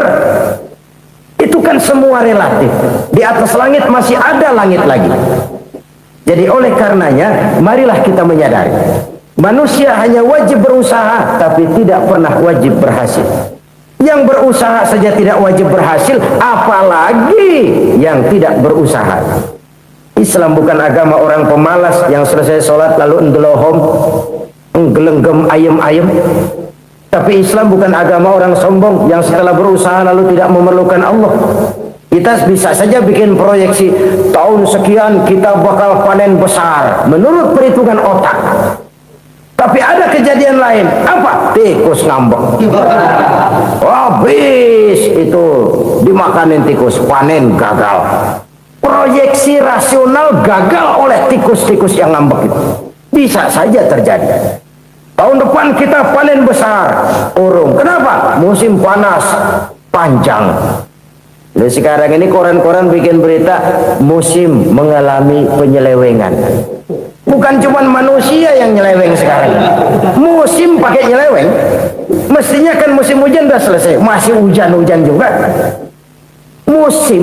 Itu kan semua relatif. Di atas langit masih ada langit lagi. Jadi oleh karenanya, marilah kita menyadari. Manusia hanya wajib berusaha, tapi tidak pernah wajib berhasil. Yang berusaha saja tidak wajib berhasil, apalagi yang tidak berusaha. Islam bukan agama orang pemalas yang selesai sholat lalu ngelohom, nggelenggem ayem-ayem. Tapi Islam bukan agama orang sombong yang setelah berusaha lalu tidak memerlukan Allah. Kita bisa saja bikin proyeksi, tahun sekian kita bakal panen besar menurut perhitungan otak. Tapi ada kejadian lain. Apa? Tikus ngambek. Habis itu dimakanin tikus, panen gagal. Proyeksi rasional gagal oleh tikus-tikus yang ngambek itu. Bisa saja terjadi. Tahun depan kita panen besar, urung. Kenapa? Musim panas panjang. Nah, sekarang ini koran-koran bikin berita musim mengalami penyelewengan. Bukan cuma manusia yang nyeleweng sekarang. Musim pakai nyeleweng. Mestinya kan musim hujan udah selesai, masih hujan-hujan juga. Musim.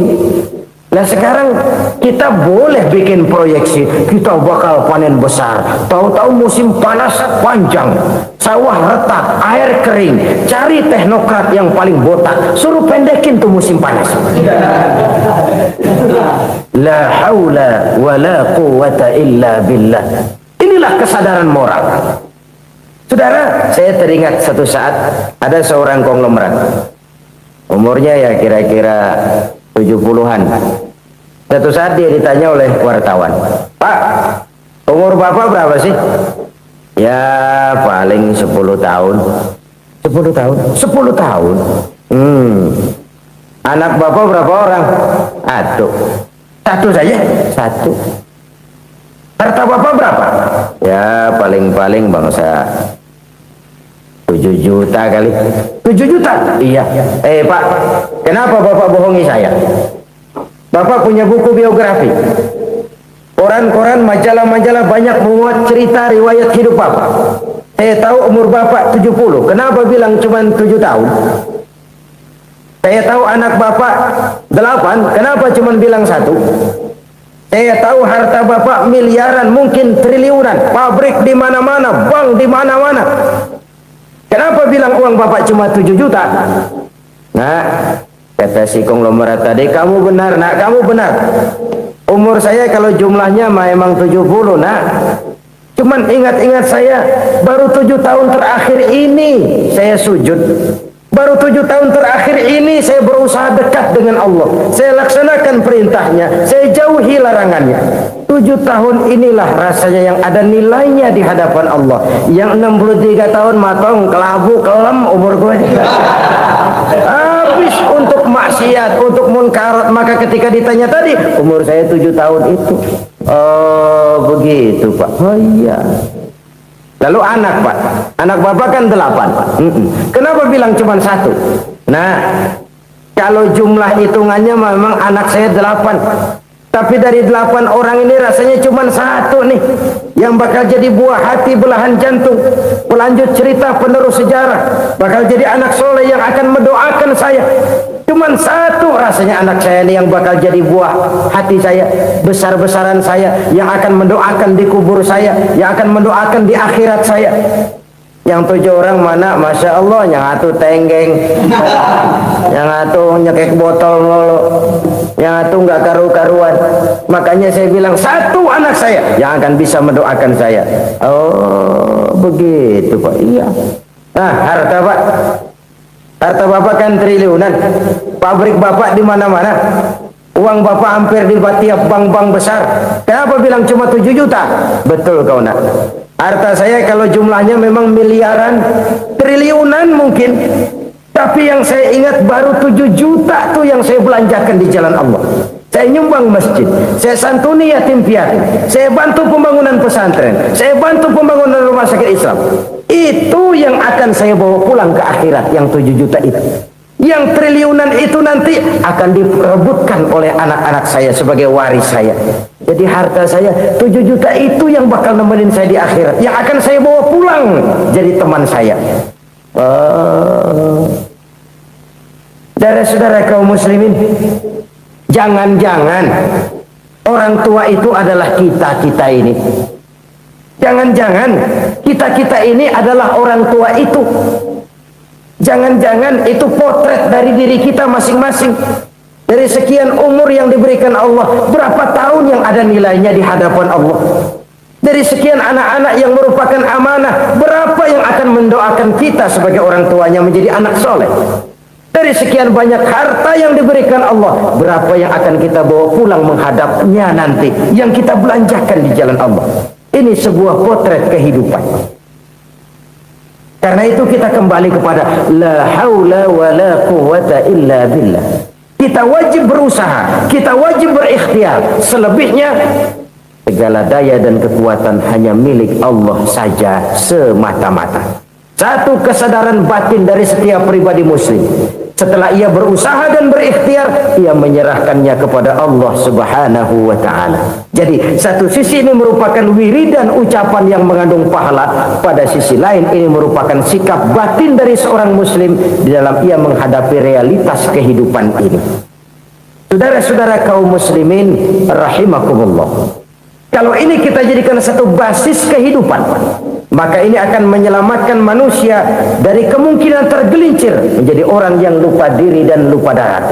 Nah sekarang kita boleh bikin proyeksi, kita bakal panen besar. Tahu-tahu musim panas panjang, sawah retak, air kering. Cari teknokrat yang paling botak, suruh pendekin tuh musim panas. La haula wa la quwata illa billah. Inilah kesadaran moral. Saudara, saya teringat satu saat ada seorang konglomerat. Umurnya ya kira-kira 70-an. Satu saat dia ditanya oleh wartawan, "Pak, umur Bapak berapa sih?" "Ya paling 10 tahun." 10 tahun? 10 tahun? Anak Bapak berapa orang? Satu. Satu saja? Satu. Harta Bapak berapa? Ya paling-paling bangsa 7 juta kali. 7 juta? Iya. Pak, kenapa Bapak bohongi saya? Bapak punya buku biografi. Koran-koran, majalah-majalah banyak memuat cerita riwayat hidup Bapak. Saya tahu umur Bapak 70. Kenapa bilang cuma 7 tahun? Saya tahu anak Bapak 8. Kenapa cuma bilang 1? Saya tahu harta Bapak miliaran, mungkin triliunan. Pabrik di mana-mana, bank di mana-mana. Kenapa bilang uang Bapak cuma 7 juta? Nah, kata si konglomerat tadi, "Kamu benar, nak, kamu benar. Umur saya kalau jumlahnya memang 70, nak. Cuman ingat-ingat saya, baru 7 tahun terakhir ini saya sujud. Baru 7 tahun terakhir ini saya berusaha dekat dengan Allah. Saya laksanakan perintahnya, saya jauhi larangannya. 7 tahun inilah rasanya yang ada nilainya di hadapan Allah. Yang 63 tahun matong, kelabu, kelem umur gue. Habis untuk maksiat, untuk munkarat. Maka ketika ditanya tadi, umur saya 7 tahun itu. Oh begitu Pak. Oh iya. Lalu anak Pak, anak Bapak kan 8. Kenapa bilang cuma 1? Nah, kalau jumlah hitungannya memang anak saya 8. Tapi dari 8 orang ini rasanya cuma 1 nih yang bakal jadi buah hati, belahan jantung, pelanjut cerita, penerus sejarah, bakal jadi anak soleh yang akan mendoakan saya. Cuman 1 rasanya anak saya ini yang bakal jadi buah hati saya, besar-besaran saya, yang akan mendoakan di kubur saya, yang akan mendoakan di akhirat saya. Yang 7 orang mana, Masya Allah, yang 1 tenggeng, yang 1 nyekek botol mulu, yang 1 nggak karu-karuan. Makanya saya bilang 1 anak saya yang akan bisa mendoakan saya. Oh begitu Pak. Iya. Nah, harta Pak, harta Bapak kan triliunan. Pabrik Bapak di mana-mana. Uang Bapak hampir di tiap bank-bank besar. Kenapa bilang cuma 7 juta? Betul kau nak. Harta saya kalau jumlahnya memang miliaran, triliunan mungkin. Tapi yang saya ingat baru 7 juta tuh yang saya belanjakan di jalan Allah. Saya nyumbang masjid, saya santuni yatim piatu, saya bantu pembangunan pesantren, saya bantu pembangunan rumah sakit Islam. Itu yang akan saya bawa pulang ke akhirat, yang 7 juta itu. Yang triliunan itu nanti akan diperebutkan oleh anak-anak saya sebagai waris saya. Jadi harta saya 7 juta itu yang bakal nemenin saya di akhirat, yang akan saya bawa pulang jadi teman saya. Saudara-saudara kaum muslimin, jangan-jangan orang tua itu adalah kita-kita ini. Jangan-jangan kita-kita ini adalah orang tua itu. Jangan-jangan itu potret dari diri kita masing-masing. Dari sekian umur yang diberikan Allah, berapa tahun yang ada nilainya di hadapan Allah? Dari sekian anak-anak yang merupakan amanah, berapa yang akan mendoakan kita sebagai orang tuanya menjadi anak soleh? Dari sekian banyak harta yang diberikan Allah, berapa yang akan kita bawa pulang menghadapnya nanti, yang kita belanjakan di jalan Allah? Ini sebuah potret kehidupan. Karena itu kita kembali kepada la haula wa la quwwata illa billah. Kita wajib berusaha, kita wajib berikhtiar. Selebihnya segala daya dan kekuatan hanya milik Allah saja semata-mata. Satu kesadaran batin dari setiap pribadi muslim. Setelah ia berusaha dan berikhtiar, ia menyerahkannya kepada Allah Subhanahu wa ta'ala. Jadi satu sisi ini merupakan wiridan ucapan yang mengandung pahala, pada sisi lain ini merupakan sikap batin dari seorang muslim di dalam ia menghadapi realitas kehidupan ini. Saudara-saudara kaum muslimin rahimakumullah, kalau ini kita jadikan satu basis kehidupan, maka ini akan menyelamatkan manusia dari kemungkinan tergelincir menjadi orang yang lupa diri dan lupa darat.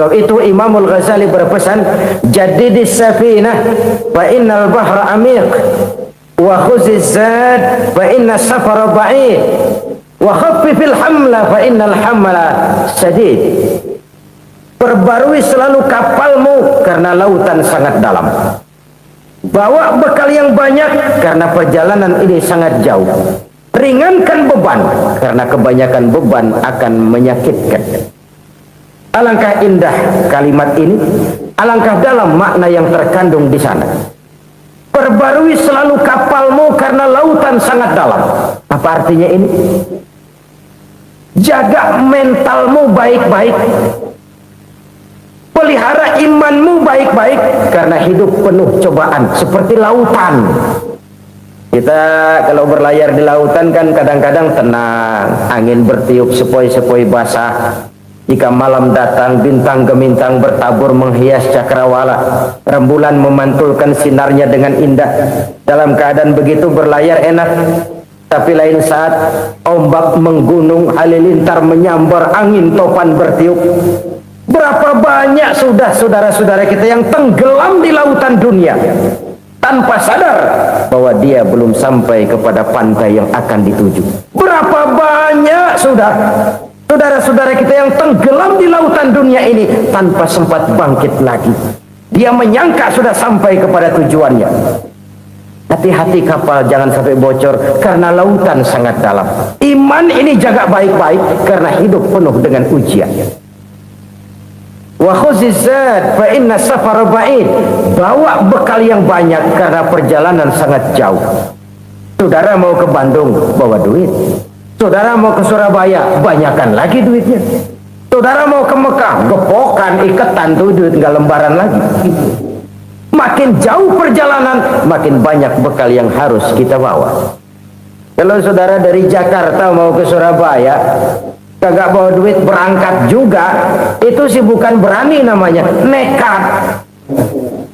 Sebab itu Imamul Ghazali berpesan, jadidis safinah fa innal bahra amiq. wa khuziz zad fa inna safara ba'id wa khaffifil hamla fa innal hamla sadid. Perbarui selalu kapalmu karena lautan sangat dalam. Bawa bekal yang banyak karena perjalanan ini sangat jauh. Ringankan beban karena kebanyakan beban akan menyakitkan. Alangkah indah kalimat ini, alangkah dalam makna yang terkandung di sana. Perbarui selalu kapalmu karena lautan sangat dalam. Apa artinya ini? Jaga mentalmu baik-baik. Pelihara imanmu baik-baik karena hidup penuh cobaan seperti lautan. Kita kalau berlayar di lautan kan kadang-kadang tenang, angin bertiup sepoi-sepoi basah. Jika malam datang, bintang gemintang bertabur menghias cakrawala. Rembulan memantulkan sinarnya dengan indah. Dalam keadaan begitu berlayar enak. Tapi lain saat ombak menggunung, halilintar menyambar, angin topan bertiup. Berapa banyak sudah saudara-saudara kita yang tenggelam di lautan dunia tanpa sadar bahwa dia belum sampai kepada pantai yang akan dituju. Berapa banyak sudah saudara-saudara kita yang tenggelam di lautan dunia ini tanpa sempat bangkit lagi. Dia menyangka sudah sampai kepada tujuannya. Hati-hati kapal jangan sampai bocor karena lautan sangat dalam. Iman ini jaga baik-baik karena hidup penuh dengan ujian. Wa khuziz zad fa inna safara ba'id. Bawa bekal yang banyak karena perjalanan sangat jauh. Saudara mau ke Bandung, bawa duit. Saudara mau ke Surabaya, banyakkan lagi duitnya. Saudara mau ke Mekah, gepokan, iketan tuh duit nggak lembaran lagi. Makin jauh perjalanan, makin banyak bekal yang harus kita bawa. Kalau saudara dari Jakarta mau ke Surabaya, kagak bawa duit berangkat juga, itu sih bukan berani namanya, nekat.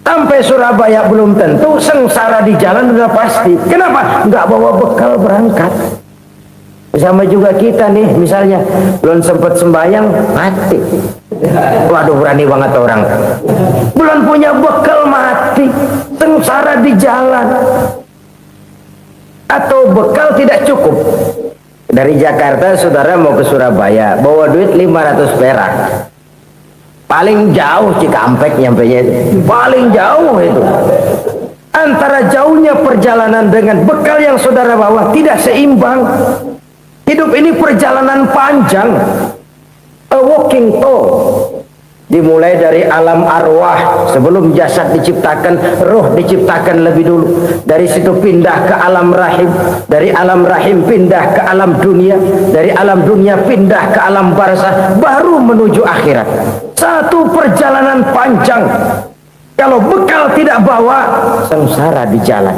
Sampai Surabaya belum tentu, sengsara di jalan udah pasti. Kenapa? Nggak bawa bekal berangkat. Sama juga kita nih, misalnya belum sempat sembahyang, mati. Waduh, berani banget orang. Belum punya bekal, mati. Sengsara di jalan. Atau bekal tidak cukup. Dari Jakarta saudara mau ke Surabaya, bawa duit 500 perak. Paling jauh Cikampek nyampenya itu. Paling jauh itu. Antara jauhnya perjalanan dengan bekal yang saudara bawa tidak seimbang. Hidup ini perjalanan panjang. A walking tour. Dimulai dari alam arwah, sebelum jasad diciptakan, roh diciptakan lebih dulu. Dari situ pindah ke alam rahim, dari alam rahim pindah ke alam dunia, dari alam dunia pindah ke alam barzah, baru menuju akhirat. Satu perjalanan panjang. Kalau bekal tidak bawa, sengsara di jalan.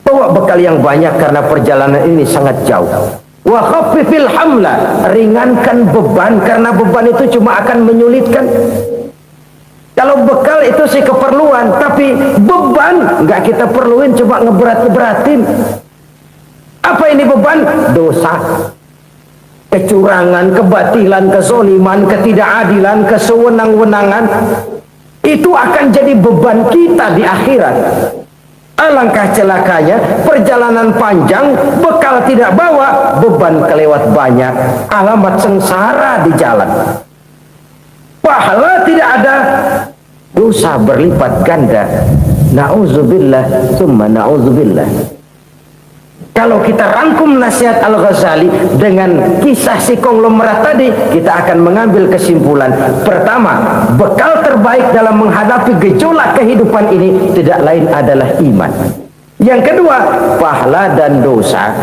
Bawa bekal yang banyak karena perjalanan ini sangat jauh. Wa khaffifil hamla, ringankan beban karena beban itu cuma akan menyulitkan. Kalau bekal itu sih keperluan, tapi beban nggak kita perluin, cuma ngeberat-beratin. Apa ini beban? Dosa, kecurangan, kebatilan, kezoliman, ketidakadilan, kesewenang-wenangan. Itu akan jadi beban kita di akhirat. Alangkah celakanya, perjalanan panjang, bekal tidak bawa, beban kelewat banyak, alamat sengsara di jalan. Pahala tidak ada, dosa berlipat ganda. Na'udzubillah, summa na'udzubillah. Kalau kita rangkum nasihat Al-Ghazali dengan kisah si konglomerat tadi, kita akan mengambil kesimpulan. Pertama, bekal terbaik dalam menghadapi gejolak kehidupan ini tidak lain adalah iman. Yang kedua, pahala dan dosa.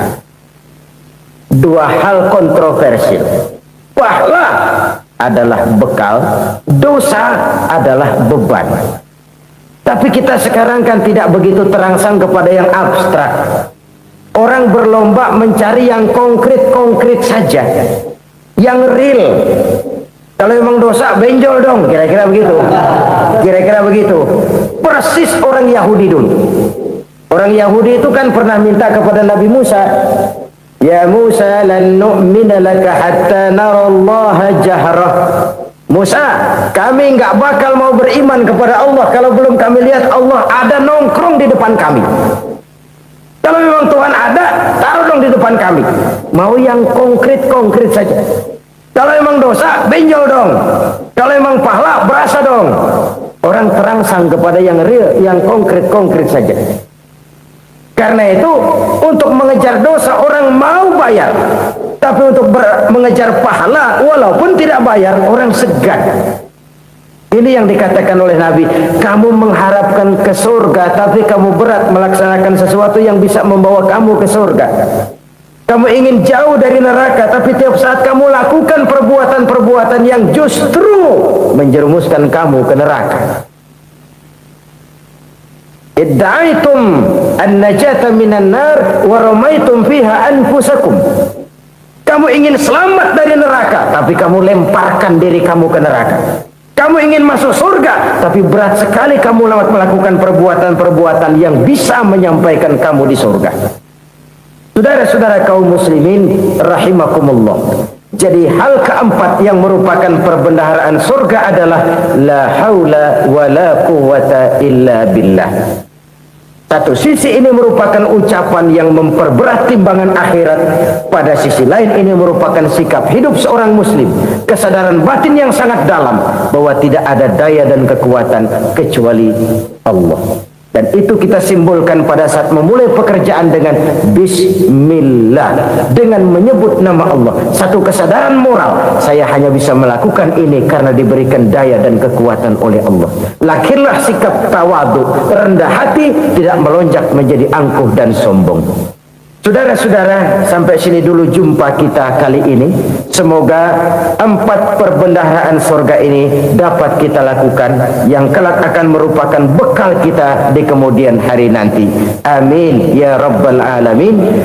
Dua hal kontroversial. Pahala adalah bekal, dosa adalah beban. Tapi kita sekarang kan tidak begitu terangsang kepada yang abstrak. Orang berlomba mencari yang konkret-konkret saja, yang real. Kalau memang dosa, benjol dong, kira-kira begitu. Kira-kira begitu. Persis orang Yahudi dulu. Orang Yahudi itu kan pernah minta kepada Nabi Musa, Ya Musa, lan nu'mina laka hatta narallaha jahrah. Musa, kami nggak bakal mau beriman kepada Allah kalau belum kami lihat Allah ada nongkrong di depan kami. Kalau memang Tuhan ada, taruh dong di depan kami. Mau yang konkret-konkret saja. Kalau memang dosa, benjol dong. Kalau memang pahala, berasa dong. Orang terangsang kepada yang real, yang konkret-konkret saja. Karena itu, untuk mengejar dosa, orang mau bayar. Tapi untuk mengejar pahala, walaupun tidak bayar, orang segan. Ini yang dikatakan oleh Nabi, kamu mengharapkan ke surga, tapi kamu berat melaksanakan sesuatu yang bisa membawa kamu ke surga. Kamu ingin jauh dari neraka, tapi tiap saat kamu lakukan perbuatan-perbuatan yang justru menjerumuskan kamu ke neraka. Idda'aitum an-najata minan nar wa ramaitum fiha anfusakum. Kamu ingin selamat dari neraka, tapi kamu lemparkan diri kamu ke neraka. Kamu ingin masuk surga, tapi berat sekali kamu melakukan perbuatan-perbuatan yang bisa menyampaikan kamu di surga. Saudara-saudara kaum muslimin rahimakumullah. Jadi hal keempat yang merupakan perbendaharaan surga adalah la haula wa la quwwata illa billah. Satu sisi ini merupakan ucapan yang memperberat timbangan akhirat. Pada sisi lain ini merupakan sikap hidup seorang muslim. Kesadaran batin yang sangat dalam bahwa tidak ada daya dan kekuatan kecuali Allah. Dan itu kita simbolkan pada saat memulai pekerjaan dengan Bismillah. Dengan menyebut nama Allah. Satu kesadaran moral. Saya hanya bisa melakukan ini karena diberikan daya dan kekuatan oleh Allah. Lahirlah sikap tawadu, rendah hati, tidak melonjak menjadi angkuh dan sombong. Saudara-saudara, sampai sini dulu jumpa kita kali ini. Semoga 4 perbendaharaan surga ini dapat kita lakukan, yang kelak akan merupakan bekal kita di kemudian hari nanti. Amin ya rabbal alamin.